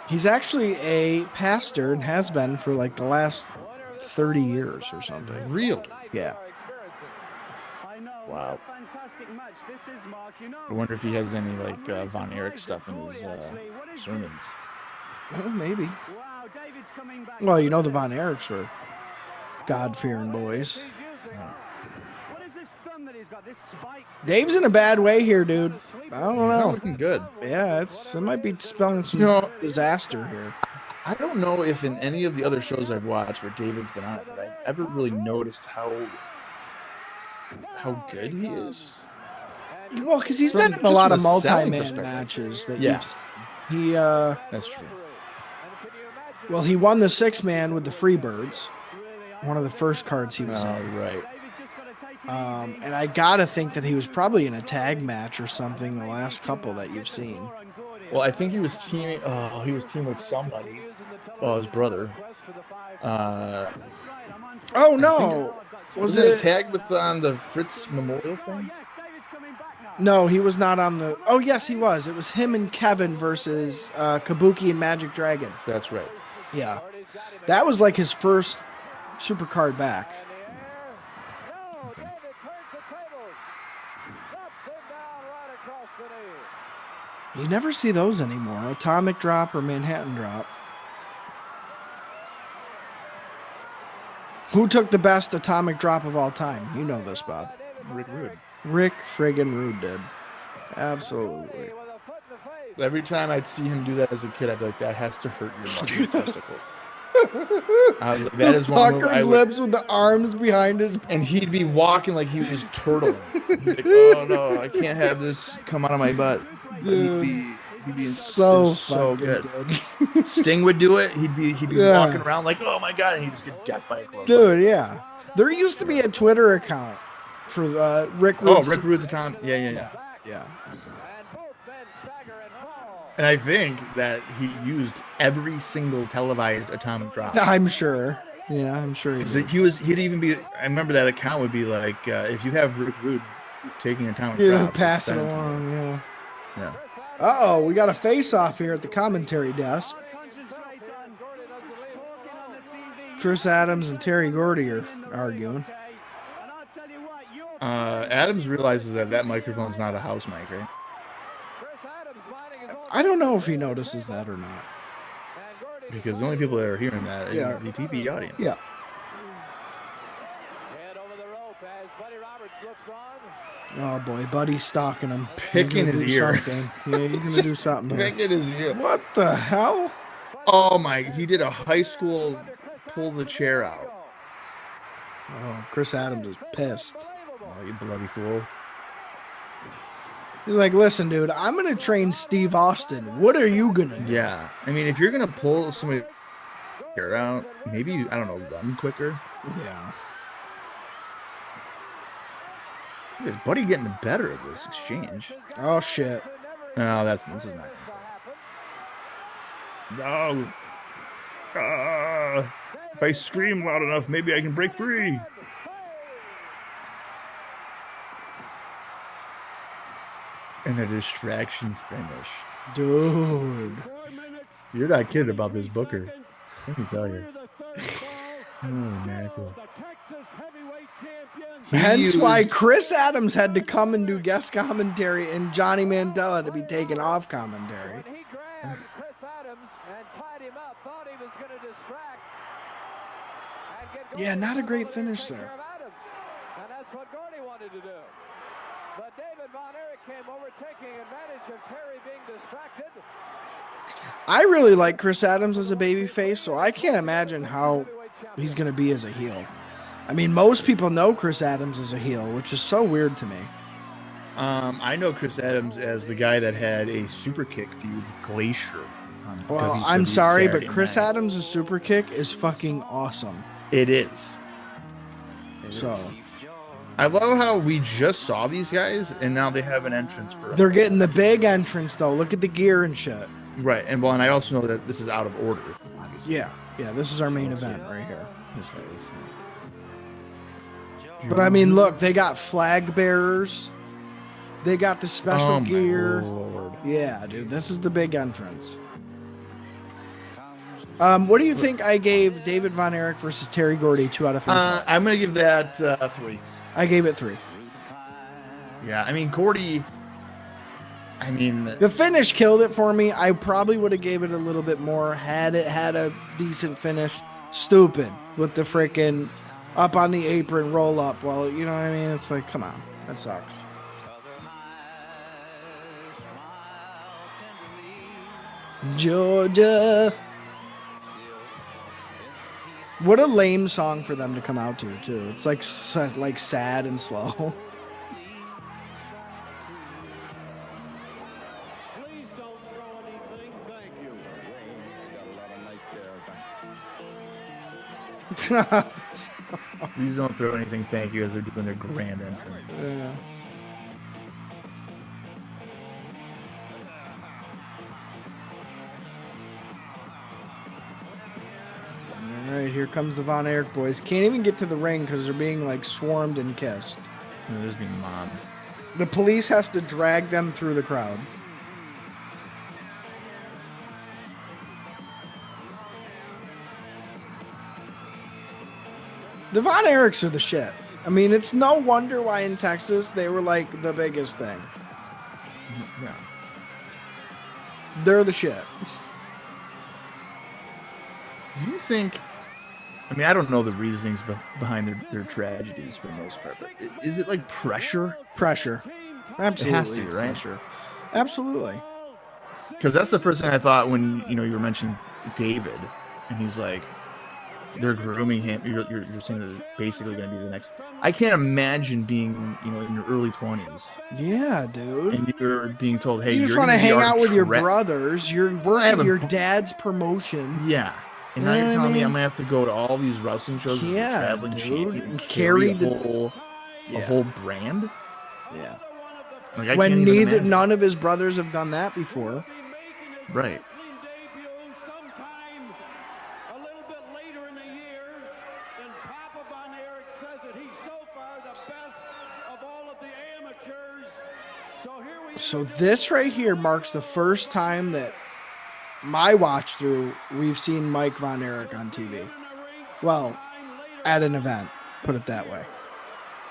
A: He's actually a pastor and has been for like the last 30 years or something.
D: Really?
A: Yeah.
D: Wow. I wonder if he has any like Von Erich stuff in his sermons.
A: Oh, maybe. Well, you know the Von Erichs were God-fearing boys. Dave's in a bad way here, dude. I don't know.
D: He's not looking good.
A: Yeah, it might be spelling some disaster here.
D: I don't know if in any of the other shows I've watched where David's been on it that I've ever really noticed how good he is.
A: Well, because he's been in a lot of multi-man matches that
D: That's true.
A: Well, he won the 6-man with the Freebirds, one of the first cards he was in.
B: Right.
A: And I gotta think that he was probably in a tag match or something the last couple that you've seen.
B: Well, I think he was teaming. Oh, he was teaming with somebody. Oh, his brother.
A: Oh no,
B: was it a tag with on the Fritz Memorial thing?
A: No, he was not on the. Oh yes, he was. It was him and Kevin versus Kabuki and Magic Dragon.
B: That's right.
A: Yeah, that was like his first super card back. You never see those anymore. Atomic Drop or Manhattan Drop. Who took the best Atomic Drop of all time? You know this, Bob.
B: Rick Rude.
A: Rick friggin' Rude did. Absolutely.
B: Every time I'd see him do that as a kid, I'd be like, that has to hurt your testicles. I was like, that is one
A: puckered lips with the arms behind his,
B: and he'd be walking like he was turtling. Like, oh no, I can't have this come out of my butt. He'd be
A: so
B: good. Sting would do it. He'd be walking around like, oh my god, and he'd just get decked by a close.
A: Dude, yeah. There used to be a Twitter account for Rick Rude.
B: Oh, Rick Rude's Tom. Yeah. And I think that he used every single televised Atomic Drop.
A: I'm sure. Yeah, I'm sure
B: he'd even be. I remember that account would be like, if you have Rick Rude taking Atomic Drop,
A: pass it along.
B: Yeah.
A: Uh-oh, we got a face-off here at the commentary desk. Chris Adams and Terry Gordy are arguing.
B: Adams realizes that microphone's not a house mic, right?
A: I don't know if he notices that or not.
B: Because the only people that are hearing that is the TV audience.
A: Yeah. Oh boy, Buddy's stalking him.
B: Picking his ear.
A: Yeah, he's gonna do something.
B: Picking his ear.
A: What the hell?
B: Oh my! He did a high school pull the chair out.
A: Oh, Chris Adams is pissed.
B: Oh, you bloody fool!
A: He's like, listen, dude, I'm gonna train Steve Austin. What are you gonna do?
B: Yeah, I mean, if you're gonna pull somebody's chair out, maybe I don't know, run quicker.
A: Yeah.
B: Is Buddy getting the better of this exchange?
A: Oh shit!
B: No, this is not. No. If I scream loud enough, maybe I can break free. And a distraction finish.
A: Dude.
B: You're not kidding about this Booker. Let me tell you. Holy mackerel.
A: Hence why Chris Adams had to come and do guest commentary and Johnny Mandela to be taken off commentary. Yeah, not a great finish there.
E: And that's what Gordy wanted to do. But David Von Erich came over, taking advantage of Terry being distracted.
A: I really like Chris Adams as a babyface, so I can't imagine how he's going to be as a heel. I mean, most people know Chris Adams as a heel, which is so weird to me.
B: I know Chris Adams as the guy that had a super kick feud with Glacier.
A: Well, I'm sorry, but Chris Adams' super kick is fucking awesome.
B: It is. I love how we just saw these guys, and now they have an entrance for.
A: They're getting the big entrance, though. Look at the gear and shit.
B: Right, and I also know that this is out of order, obviously.
A: Yeah, this is our main event right here.
B: This way.
A: But I mean, look, they got flag bearers. They got the special gear.
B: Lord.
A: Yeah, dude, this is the big entrance. What do you think I gave David Von Erich versus Terry Gordy 2 out of 3?
B: I'm gonna give that 3.
A: I gave it 3.
B: Yeah, I mean Gordy. I mean
A: the finish killed it for me. I probably would have gave it a little bit more had it had a decent finish. Stupid with the freaking up on the apron roll up. Well, you know what I mean. It's like, come on, that sucks. Georgia. What a lame song for them to come out to, too. It's like sad and slow.
C: Please don't throw anything. Thank you.
D: These don't throw anything thank you as they're doing their grand entrance.
A: Yeah. All right, here comes the Von Erich boys. Can't even get to the ring because they're being like swarmed and kissed.
D: They're just being mobbed.
A: The police has to drag them through the crowd. The Von Erichs are the shit. I mean, it's no wonder why in Texas they were like the biggest thing.
D: Yeah.
A: They're the shit.
D: Do you think? I mean, I don't know the reasonings behind their tragedies for the most part, but is it like pressure?
A: Pressure. Absolutely.
D: It has to be, right?
A: Pressure. Absolutely.
D: Because that's the first thing I thought when you were mentioning David, and he's like, they're grooming him. You're saying that they're basically going to be the next. I can't imagine being in your early 20s.
A: Yeah, dude.
D: And you're being told, hey,
A: you just want to hang out with your brothers. You're working your dad's promotion.
D: Yeah. And now you're telling me I'm gonna have to go to all these wrestling shows as a traveling champion and carry a whole brand.
A: Yeah.
D: Like,
A: when none of his brothers have done that before.
D: Right.
C: A little bit later in the year, and Papa Von Erich says that he's so far the best of all of the amateurs.
A: So this right here marks the first time that my watch through, we've seen Mike Von Erich on TV. Well, at an event, put it that way.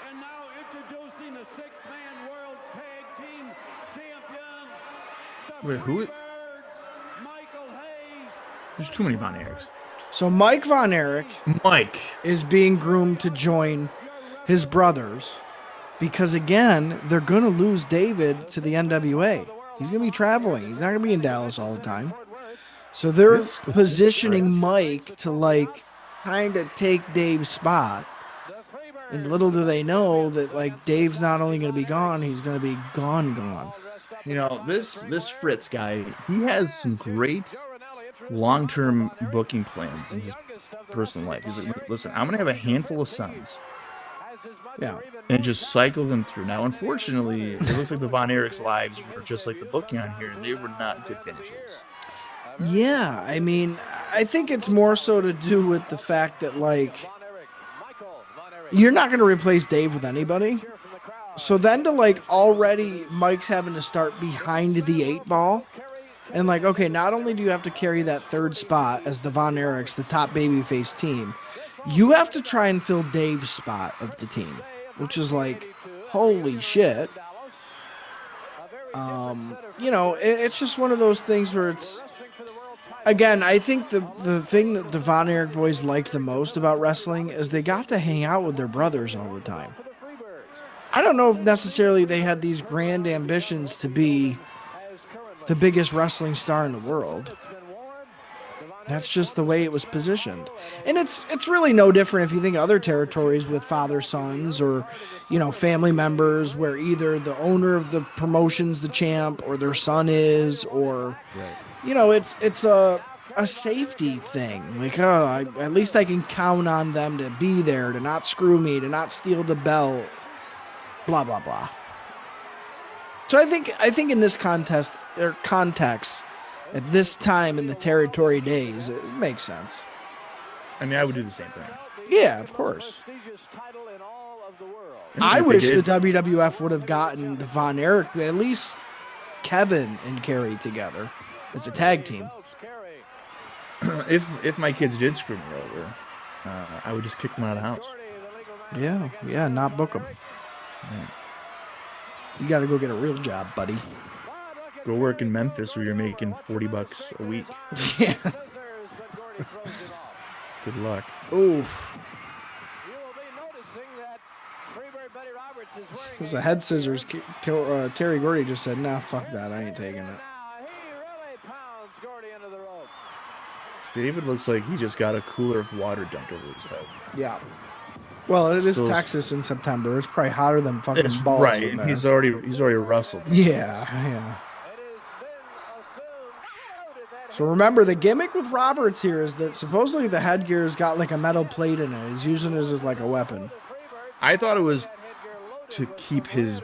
C: And now introducing the six-man world tag team champions.
D: Wait, who?
C: Michael Hayes.
D: There's too many Von Erichs.
A: So Mike Von Erich is being groomed to join his brothers because, again, they're going to lose David to the NWA. He's going to be traveling. He's not going to be in Dallas all the time. So they're positioning Mike to, like, kind of take Dave's spot. And little do they know that, like, Dave's not only going to be gone, he's going to be gone.
D: This Fritz guy, he has some great long-term booking plans in his personal life. He's like, listen, I'm going to have a handful of sons.
A: Yeah.
D: And just cycle them through. Now, unfortunately, it looks like the Von Erichs' lives were just like the booking on here. They were not good finishes.
A: Yeah, I mean, I think it's more so to do with the fact that, like, you're not going to replace Dave with anybody. So then to, like, already Mike's having to start behind the 8 ball. And, like, okay, not only do you have to carry that third spot as the Von Erichs, the top babyface team, you have to try and fill Dave's spot of the team, which is like, holy shit. It's just one of those things where it's, again, I think the thing that the Von Erich boys liked the most about wrestling is they got to hang out with their brothers all the time. I don't know if necessarily they had these grand ambitions to be the biggest wrestling star in the world. That's just the way it was positioned. And it's really no different if you think other territories with father-sons or, family members where either the owner of the promotion's the champ or their son is, or, it's a safety thing. Like, at least I can count on them to be there, to not screw me, to not steal the belt, blah, blah, blah. So I think in this context, at this time in the territory days, it makes sense.
D: I mean, I would do the same thing.
A: Yeah, of course. I wish the WWF would have gotten the Von Erich, at least Kevin and Kerry together as a tag team.
D: If my kids did screw me over, I would just kick them out of the house.
A: Yeah, not book them.
D: Yeah.
A: You got to go get a real job, buddy.
D: Go work in Memphis where you're making $40 a week.
A: Yeah.
D: Good luck.
A: Oof. It was a head scissors. Terry Gordy just said, nah, fuck that. I ain't taking it.
D: David looks like he just got a cooler of water dumped over his head.
A: Yeah. Well, it is Texas in September. It's probably hotter than fucking balls.
D: Right, and he's already wrestled.
A: Yeah. So remember, the gimmick with Roberts here is that supposedly the headgear's got like a metal plate in it. He's using it as like a weapon.
B: I thought it was to keep his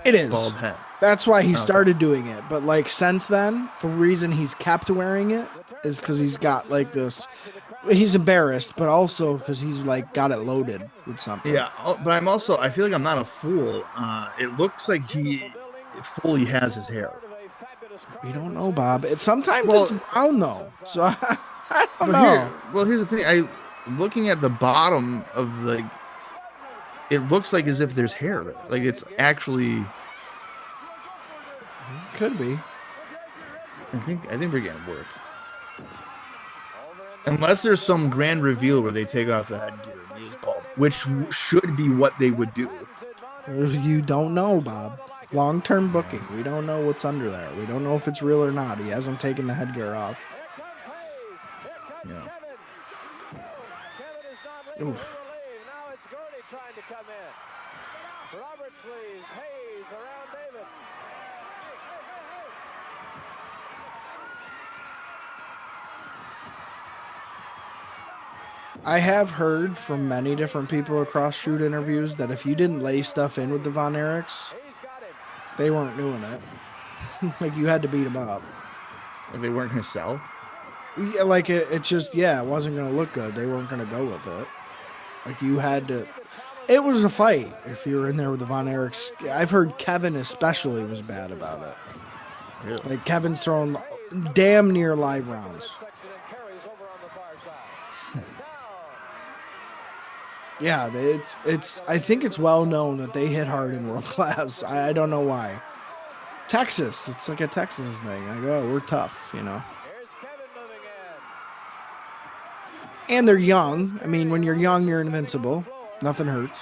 A: It is.
B: bald head.
A: That's why he started doing it. But like since then, the reason he's kept wearing it is because he's got like this. He's embarrassed, but also because he's like got it loaded with something.
B: Yeah, but I feel like I'm not a fool. It looks like he fully has his hair.
A: We don't know, Bob. Sometimes it's brown though, so I don't know.
B: Here's the thing. Looking at the bottom of it looks like as if there's hair there. Like it's actually
A: could be.
B: I think we're getting worked. Unless there's some grand reveal where they take off the headgear and he is bald, which should be what they would do.
A: You don't know, Bob. Long-term booking. We don't know what's under there. We don't know if it's real or not. He hasn't taken the headgear off.
B: Yeah.
A: Oof.
E: Now it's Gordy trying to come in. Roberts leaves. Hayes around David.
A: I have heard from many different people across shoot interviews that if you didn't lay stuff in with the Von Erichs, they weren't doing it. Like you had to beat them up.
B: Like they weren't going to sell?
A: Yeah, like it just, it wasn't going to look good. They weren't going to go with it. Like you had to. It was a fight if you were in there with the Von Erichs. I've heard Kevin especially was bad about it.
B: Really?
A: Like Kevin's throwing damn near live rounds. Yeah, it's. I think it's well known that they hit hard in world class. I don't know why. Texas, it's like a Texas thing. I go, we're tough, you know. And they're young. I mean, when you're young, you're invincible. Nothing hurts.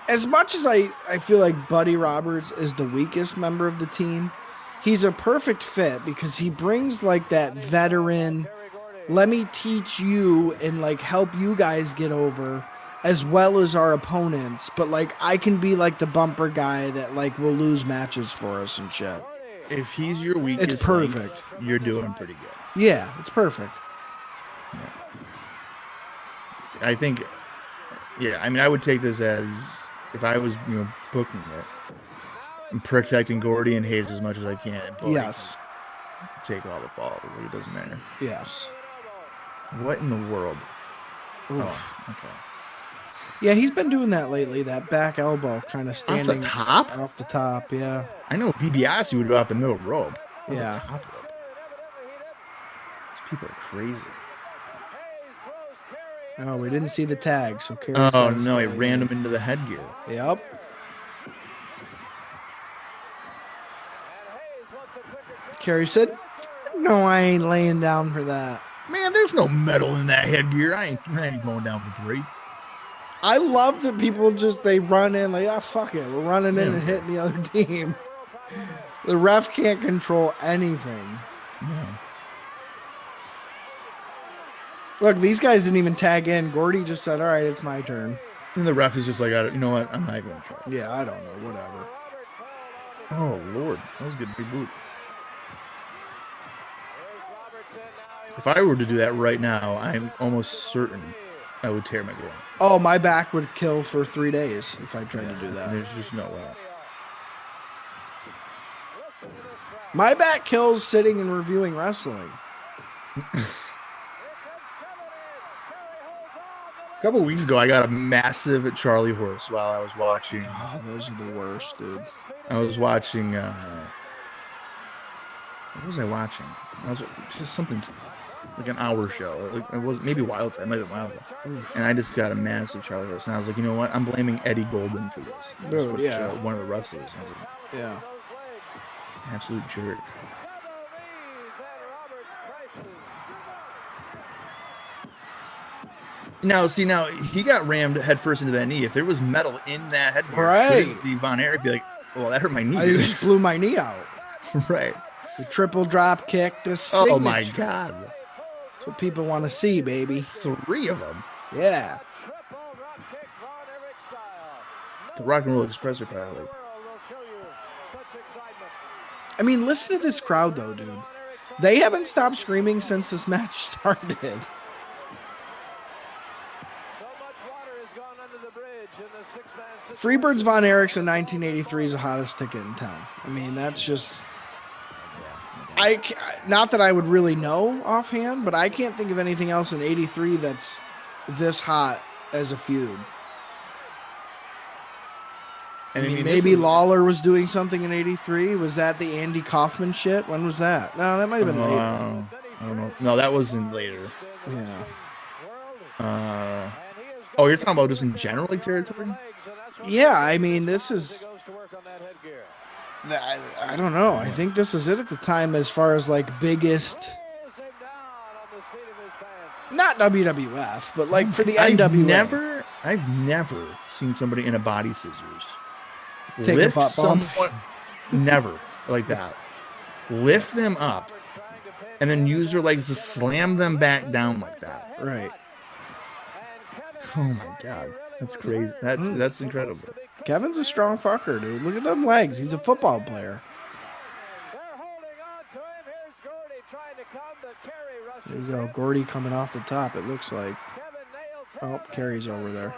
A: As much as I feel like Buddy Roberts is the weakest member of the team, he's a perfect fit because he brings like that veteran, let me teach you and like help you guys get over as well as our opponents. But like I can be like the bumper guy that like will lose matches for us and shit.
B: If he's your weakest,
A: it's perfect.
B: Link, you're doing pretty good.
A: Yeah, it's perfect.
B: Yeah. I think, I mean, I would take this as if I was, booking it, I'm protecting Gordy and Hayes as much as I can.
A: Yes.
B: Take all the falls. It doesn't matter.
A: Yes.
B: What in the world?
A: Oof.
B: Oh, okay.
A: Yeah, he's been doing that lately. That back elbow kind of standing
B: off the top.
A: Off the top, yeah.
B: I know DiBiase would go off the middle rope.
A: Yeah.
B: The top rope. These people are crazy.
A: Oh, we didn't see the tag, so
B: Kerry's no, he ran him into the headgear.
A: Yep. Kerry said, "No, I ain't laying down for that."
B: Man, there's no metal in that headgear. I ain't going down for 3.
A: I love that people they run in like, fuck it, we're running in and hitting the other team. The ref can't control anything.
B: Yeah.
A: Look, these guys didn't even tag in. Gordy just said, all right, it's my turn.
B: And the ref is just like, you know what? I'm not even going to try.
A: Yeah, I don't know. Whatever.
B: Oh, Lord. That was a good big boot. If I were to do that right now, I'm almost certain I would tear my groin.
A: Oh, my back would kill for 3 days if I tried to do that.
B: There's just no way.
A: My back kills sitting and reviewing wrestling.
B: A couple weeks ago, I got a massive Charlie horse while I was watching.
A: Oh, those are the worst, dude.
B: I was watching. What was I watching? I was just something like an hour show. Like it was maybe Wild Side, might have been Wild Side. And I just got a massive Charlie horse, and I was like, you know what? I'm blaming Eddie Golden for this.
A: Dude, yeah,
B: one of the wrestlers. I was like,
A: yeah,
B: absolute jerk. Now he got rammed headfirst into that knee. If there was metal in that head,
A: right,
B: the Von Erich be like, Well, that hurt my knee.
A: I just blew my knee out.
B: Right.
A: The triple drop kick, the
B: Oh my
A: signature.
B: God.
A: That's what people want to see, baby.
B: 3 of them.
A: Yeah.
B: The Rock and Roll Express are probably like.
A: I mean, listen to this crowd, though, dude. They haven't stopped screaming since this match started. Freebirds Von Erichs in 1983 is the hottest ticket in town. I mean, that's just... Not that I would really know offhand, but I can't think of anything else in 83 that's this hot as a feud. I mean, maybe Lawler was doing something in 83. Was that the Andy Kaufman shit? When was that? No, that might have been later.
B: I don't know. No, that wasn't later.
A: Yeah.
B: Oh, you're talking about just in general, like territory?
A: Yeah, I mean, this is... I don't know. I think this is it at the time as far as, like, biggest... Not WWF, but, like, for the NWA.
B: I've never seen somebody in a body scissors
A: take
B: lift
A: a butt bump.
B: someone, never like that. Lift them up and then use their legs to slam them back down like that.
A: Right.
B: Oh my God, that's crazy. That's incredible.
A: Kevin's a strong fucker, dude. Look at them legs. He's a football player. There you go, Gordy coming off the top. It looks like. Oh, Kerry's over there.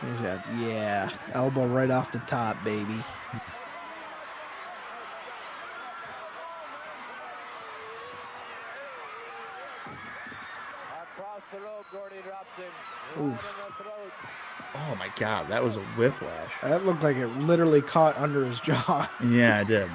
A: There's that. Yeah, elbow right off the top, baby. Oof.
B: Oh my God, that was a whiplash.
A: That looked like it literally caught under his jaw.
B: Yeah, it did.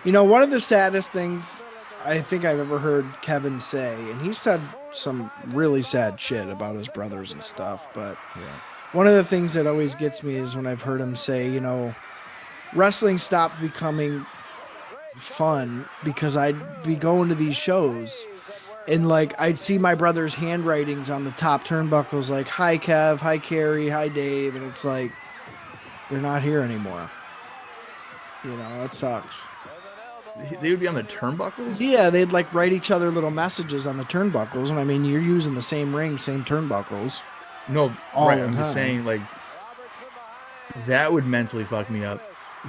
A: You know, one of the saddest things I think I've ever heard Kevin say, and he said some really sad shit about his brothers and stuff, but one of the things that always gets me is when I've heard him say, you know, wrestling stopped becoming fun because I'd be going to these shows and, like, I'd see my brother's handwritings on the top turnbuckles, like, hi, Kev, hi, Kerry, hi, Dave, and it's like, they're not here anymore. You know, it sucks.
B: They would be on the turnbuckles?
A: Yeah, they'd like write each other little messages on the turnbuckles. And I mean, you're using the same ring, same turnbuckles.
B: No, right. I'm just saying, like, that would mentally fuck me up.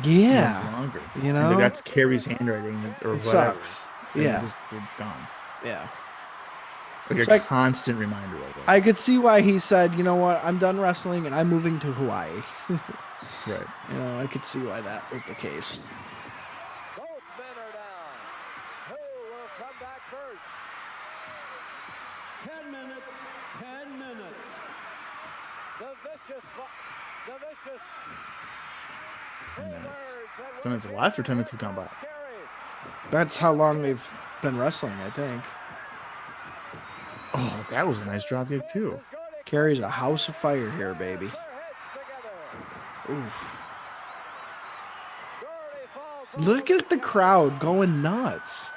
A: Yeah.
B: Longer.
A: You know?
B: Like, that's Kerry's handwriting or whatever.
A: It sucks. Yeah.
B: They're gone.
A: Yeah.
B: Like a constant reminder of it.
A: I could see why he said, you know what, I'm done wrestling and I'm moving to Hawaii.
B: Right.
A: You know, I could see why that was the case.
B: Minutes. 10 minutes left or 10 minutes have gone by?
A: That's how long they've been wrestling, I think.
B: Oh, that was a nice drop kick too.
A: Kerry's a house of fire here, baby. Oof. Look at the crowd going nuts.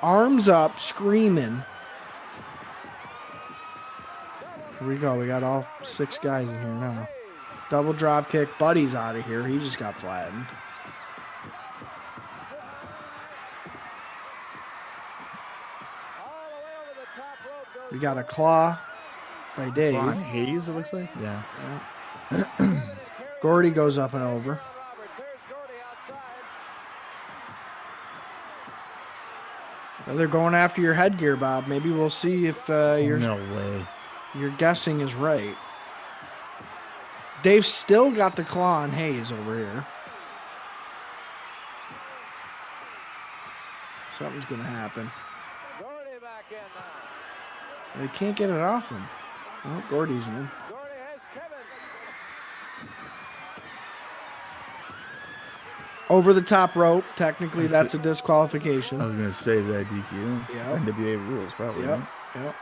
A: Arms up, screaming. Here we go. We got all 6 guys in here now. Double drop kick. Buddy's out of here. He just got flattened. We got a claw by Dave.
B: Claw and Hayes, it looks like. Yeah.
A: Gordy goes up and over. Well, they're going after your headgear, Bob. Maybe we'll see if
B: No way.
A: Your guessing is right. Dave's still got the claw on Hayes over here. Something's going to happen. They can't get it off him. Oh, Gordy's in. Over the top rope. Technically, that's a disqualification.
B: I was going to say that DQ.
A: Yeah.
B: NWA rules, probably.
A: Yep.
B: Right?
A: Yep.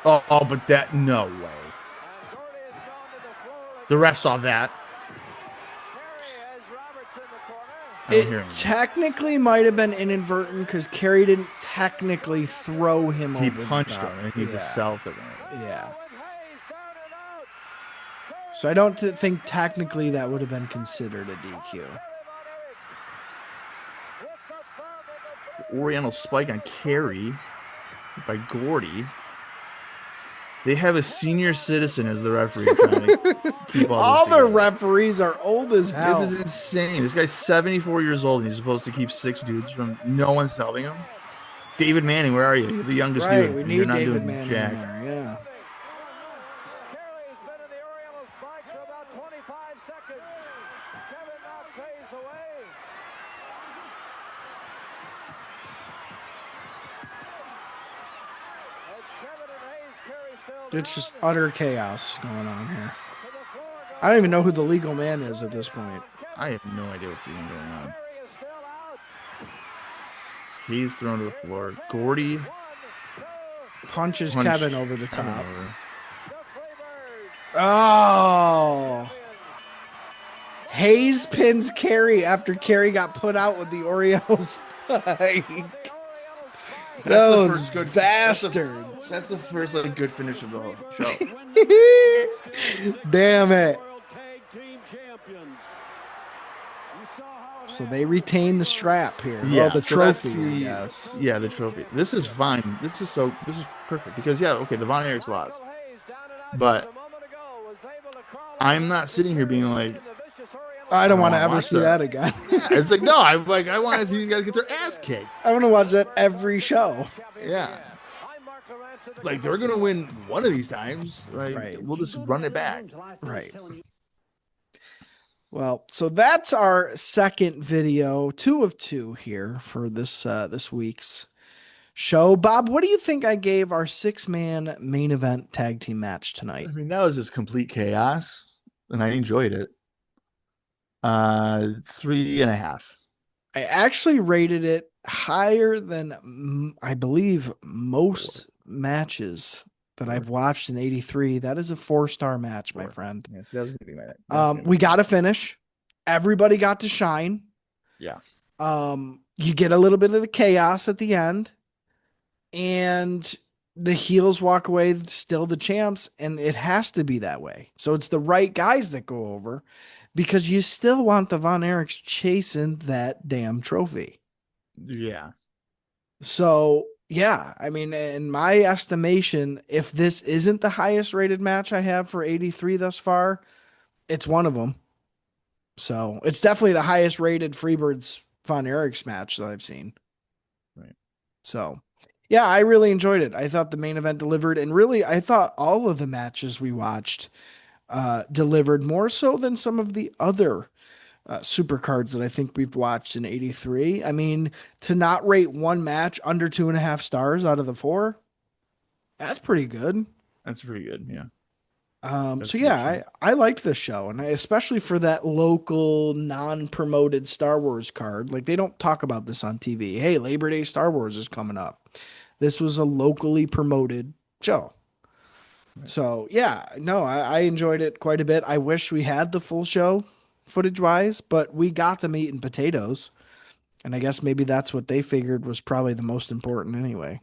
B: Oh, but that, no way. The ref saw that. I don't
A: It
B: hear anything.
A: technically might have been inadvertent because Kerry didn't technically throw him
B: He
A: over
B: punched
A: the top.
B: him and he just self it.
A: Yeah. So I don't think technically that would have been considered a DQ.
B: The Oriental spike on Kerry by Gordy. They have a senior citizen as the referee trying to keep
A: all
B: this
A: the
B: together.
A: referees are old as hell.
B: This is insane. This guy's 74 years old and he's supposed to keep 6 dudes from no one's helping him. David Manning, where are you? You're the youngest
A: right,
B: dude.
A: we
B: and
A: need
B: you're not
A: David
B: doing
A: Manning
B: jack.
A: in there, yeah.
E: Kerry's been in the Oriental spike for about 25 seconds. Kevin knocks Hayes away. It's Kevin and Hayes. Kerry still
A: It's just
E: down.
A: utter chaos going on here.
E: To the floor goes
A: I don't even know who the legal man is at this point.
B: I have no idea what's even going on.
E: Kerry is still out.
B: He's thrown to the floor. Gordy
A: Punches
B: punched
A: Kevin over the
B: Kevin
A: top.
B: over.
E: The Freebirds.
A: Oh. Hayes pins Kerry after Kerry got put out with the Oriental spike.
B: That's the
A: Those
B: first good
A: bastards.
B: That's the first like good finish of the whole show.
A: Damn it. So they retain the strap here.
B: Yeah,
A: Well, the
B: so that's
A: trophy, yes.
B: Yeah, the trophy. This is fine. This is perfect because the Von Erichs lost. But I'm not sitting here being like,
A: I don't want to
B: wanna
A: ever
B: watch
A: see that again.
B: yeah, it's like no, I want to see these guys get their ass kicked.
A: I want to watch that every show.
B: Yeah. Like they're gonna win one of these times. Like
A: Right.
B: we'll just run it back.
A: Right. Well, so that's our second video, 2 of 2 here for this week's show. Bob, what do you think I gave our 6-man main event tag team match tonight?
B: I mean, that was just complete chaos, and I enjoyed it. 3.5.
A: I actually rated it higher than I believe most matches that I've watched in 83. That is a 4-star match, my friend.
B: Yeah, so that was gonna be my.
A: We got to finish. Everybody got to shine.
B: Yeah.
A: You get a little bit of the chaos at the end, and the heels walk away still the champs, and it has to be that way. So it's the right guys that go over, because you still want the Von Erichs chasing that damn trophy.
B: Yeah.
A: So yeah, I mean, in my estimation, if this isn't the highest rated match I have for 83 thus far, it's one of them. So it's definitely the highest rated Freebirds Von Erichs match that I've seen.
B: Right.
A: So yeah, I really enjoyed it. I thought the main event delivered, and really, I thought all of the matches we watched delivered more so than some of the other super cards that I think we've watched in 83. I mean, to not rate one match under 2.5 stars out of the 4, that's pretty good.
B: That's pretty good. Yeah.
A: So yeah, I liked this show, and especially for that local non-promoted Star Wars card. Like, they don't talk about this on TV. Hey, Labor Day Star Wars is coming up. This was a locally promoted show. Right. So yeah, no, I enjoyed it quite a bit. I wish we had the full show footage wise, but we got the meat and potatoes, and I guess maybe that's what they figured was probably the most important anyway.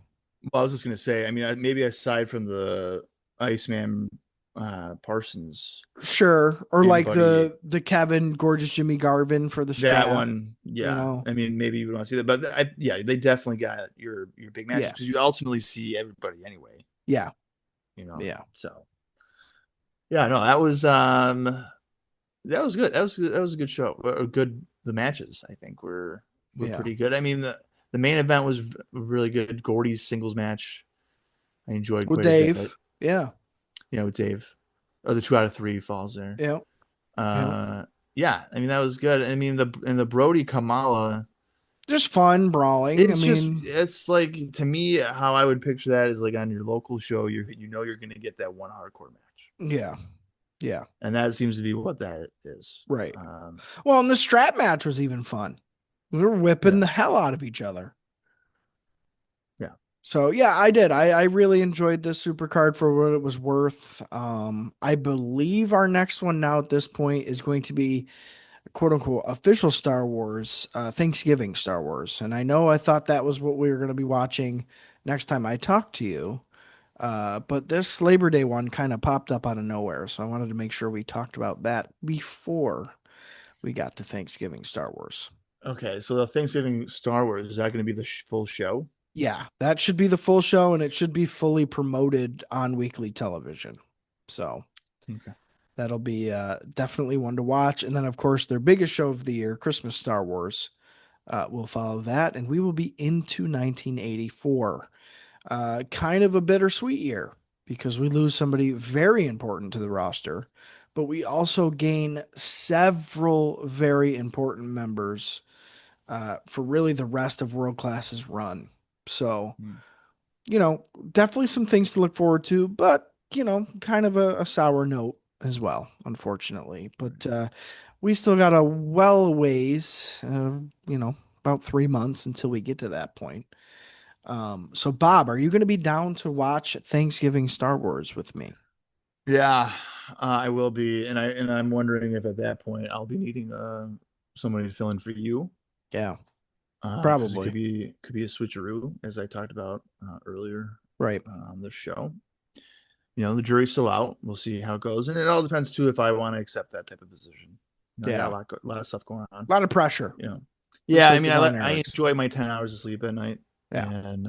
B: Well, I was just gonna say, I mean, maybe aside from the Iceman Parsons,
A: sure, or like
B: anybody,
A: the Kevin Gorgeous Jimmy Garvin for the strap.
B: that one, yeah. You know? I mean, maybe you would want to see that, but they definitely got your big matches because you ultimately see everybody anyway.
A: Yeah,
B: you know.
A: Yeah.
B: So, yeah, no, that was good. That was a good show. The matches, I think, were pretty good. I mean, the main event was really good. Gordy's singles match, I enjoyed
A: with
B: quite
A: Dave.
B: a bit.
A: Yeah,
B: with Dave. Oh, the 2 out of 3 falls there.
A: Yeah.
B: Yeah. I mean, that was good. I mean, the Brody Kamala,
A: just fun brawling.
B: It's like, to me, how I would picture that is like on your local show, you're going to get that one hardcore match.
A: Yeah. Yeah.
B: And that seems to be what that is.
A: Right. Well, and the strap match was even fun. We were whipping the hell out of each other.
B: Yeah.
A: So yeah, I did. I really enjoyed this super card for what it was worth. I believe our next one now at this point is going to be quote unquote official Star Wars, Thanksgiving Star Wars. And I thought that was what we were going to be watching next time I talked to you. But this Labor Day one kind of popped up out of nowhere. So I wanted to make sure we talked about that before we got to Thanksgiving Star Wars.
B: Okay, so the Thanksgiving Star Wars, is that going to be the full show?
A: Yeah, that should be the full show, and it should be fully promoted on weekly television. So
B: Okay.
A: that'll be definitely one to watch. And then, of course, their biggest show of the year, Christmas Star Wars, will follow that. And we will be into 1984. Kind of a bittersweet year because we lose somebody very important to the roster, but we also gain several very important members for really the rest of World Class's run. So, definitely some things to look forward to, but, kind of a sour note as well, unfortunately. But we still got a well ways, about 3 months until we get to that point. So Bob, are you going to be down to watch Thanksgiving Star Wars with me?
B: Yeah, I will be, and I'm wondering if at that point I'll be needing somebody to fill in for you.
A: Yeah,
B: 'Cause
A: probably.
B: it could be a switcheroo, as I talked about earlier
A: Right.
B: on the show. The jury's still out. We'll see how it goes, and it all depends too if I want to accept that type of position. I got a lot of stuff going on.
A: A lot of pressure.
B: Yeah, I mean, I enjoy my 10 hours of sleep at night.
A: Yeah.
B: And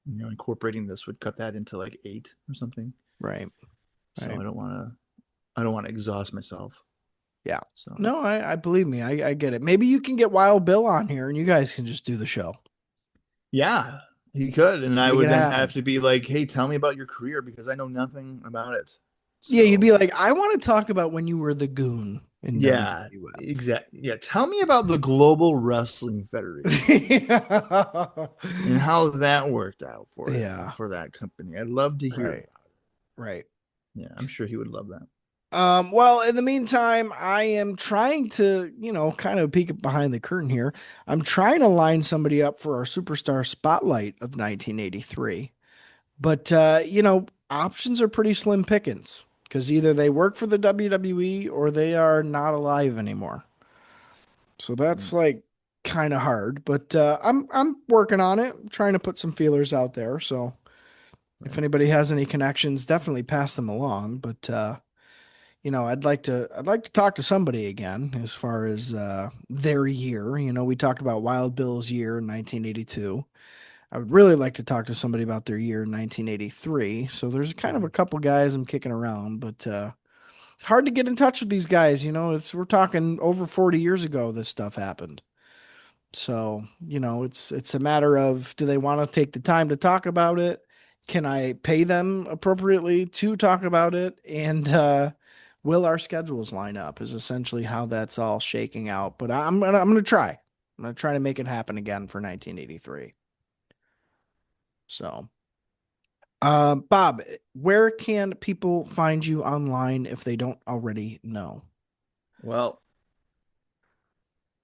B: incorporating this would cut that into like 8 or something.
A: Right.
B: So I don't want to exhaust myself.
A: Yeah.
B: So
A: no, I believe me. I get it. Maybe you can get Wild Bill on here and you guys can just do the show.
B: Yeah, he could. And I would then have to be like, hey, tell me about your career because I know nothing about it.
A: So, yeah, you'd be like, I want to talk about when you were the goon.
B: Exactly. Yeah, tell me about the Global Wrestling Federation and how that worked out for that company. I'd love to hear about it.
A: Right.
B: Yeah, I'm sure he would love that.
A: Well, in the meantime, I am trying to, kind of peek behind the curtain here. I'm trying to line somebody up for our Superstar Spotlight of 1983. But, options are pretty slim pickings because either they work for the WWE or they are not alive anymore. So that's like kind of hard, but I'm working on it. I'm trying to put some feelers out there. So if anybody has any connections, definitely pass them along. But I'd like to talk to somebody again as far as their year. We talked about Wild Bill's year in 1982. I would really like to talk to somebody about their year in 1983. So there's kind of a couple guys I'm kicking around, but it's hard to get in touch with these guys. We're talking over 40 years ago this stuff happened. So, it's a matter of, do they want to take the time to talk about it? Can I pay them appropriately to talk about it? And will our schedules line up is essentially how that's all shaking out. But I'm gonna try. I'm gonna try to make it happen again for 1983. So, Bob, where can people find you online if they don't already know?
B: Well,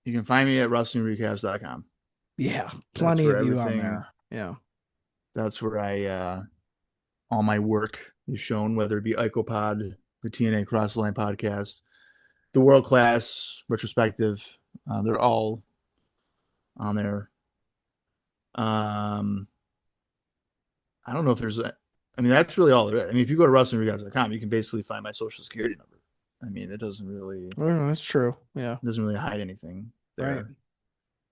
B: you can find me at WrestlingRecaps.com.
A: Yeah, plenty of you on there. Yeah.
B: That's where all my work is shown, whether it be IcoPod, the TNA Cross the Line podcast, the World Class Retrospective. They're all on there. I don't know if there's that's really all there is. If you go to WrestlingRecaps.com, you can basically find my social security number. It doesn't really.
A: Oh, that's true. Yeah.
B: It doesn't really hide anything there.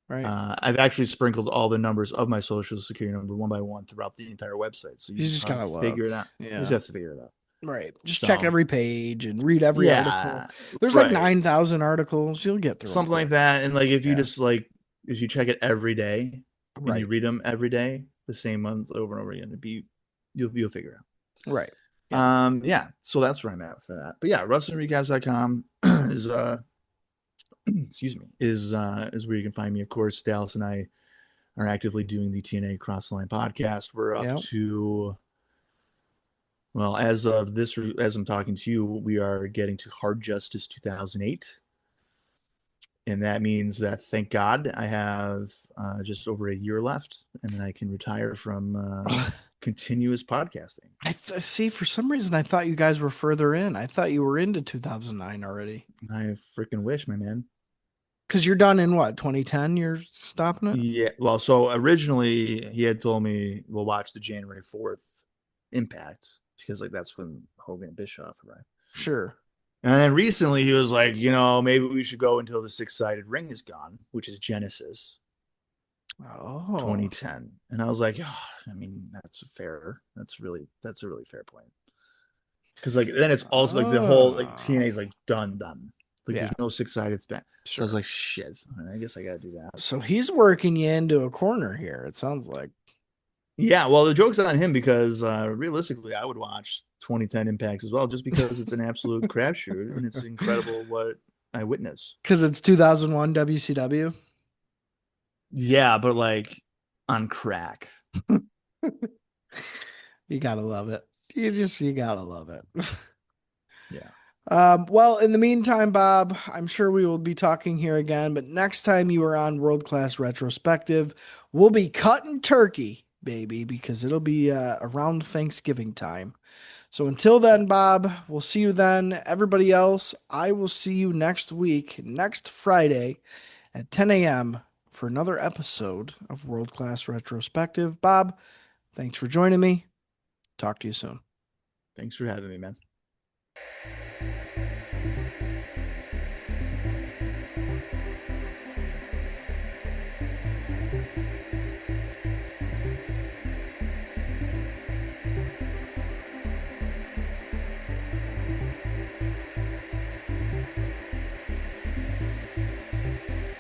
A: Right.
B: I've actually sprinkled all the numbers of my social security number one by one throughout the entire website. So you just gotta figure it out. Yeah. You just have to figure it out.
A: Right. Just check every page and read every article. There's like 9,000 articles. You'll get through
B: something like that. And if you just if you check it every day and you read them every day, the same ones over and over again, you'll figure it out.
A: Right.
B: Yeah. So that's where I'm at for that. But yeah, WrestlingRecaps.com is is where you can find me. Of course, Dallas and I are actively doing the TNA Cross the Line podcast. We're up to, well, as I'm talking to you, we are getting to Hard Justice 2008. And that means that, thank God, I have just over a year left, and then I can retire from continuous podcasting.
A: See, for some reason, I thought you guys were further in. I thought you were into 2009 already.
B: I freaking wish, my man.
A: Because you're done in what, 2010? You're stopping it?
B: Yeah. Well, so originally he had told me we'll watch the January 4th Impact because like that's when Hogan and Bischoff arrived.
A: Sure.
B: And then recently he was like, maybe we should go until the 6-sided ring is gone, which is Genesis.
A: Oh,
B: 2010. And I was like, I mean, that's fair. That's a really fair point. Because like then it's also like the whole like TNA's like done. Like there's no 6-sided span. Sure. So I was like, shit. I guess I gotta do that.
A: So he's working you into a corner here, it sounds like.
B: Yeah, well, the joke's on him because realistically, I would watch 2010 Impacts as well, just because it's an absolute crapshoot and it's incredible what I witnessed.
A: Because it's 2001 WCW.
B: Yeah, but like on crack.
A: You gotta love it. You gotta love it.
B: Yeah.
A: Well, in the meantime, Bob, I'm sure we will be talking here again, but next time you are on World Class Retrospective, we'll be cutting turkey, baby, because it'll be around Thanksgiving time. So until then, Bob, we'll see you then. Everybody else, I will see you next week, next Friday at 10 a.m. for another episode of World Class Retrospective. Bob, thanks for joining me. Talk to you soon.
B: Thanks for having me, man.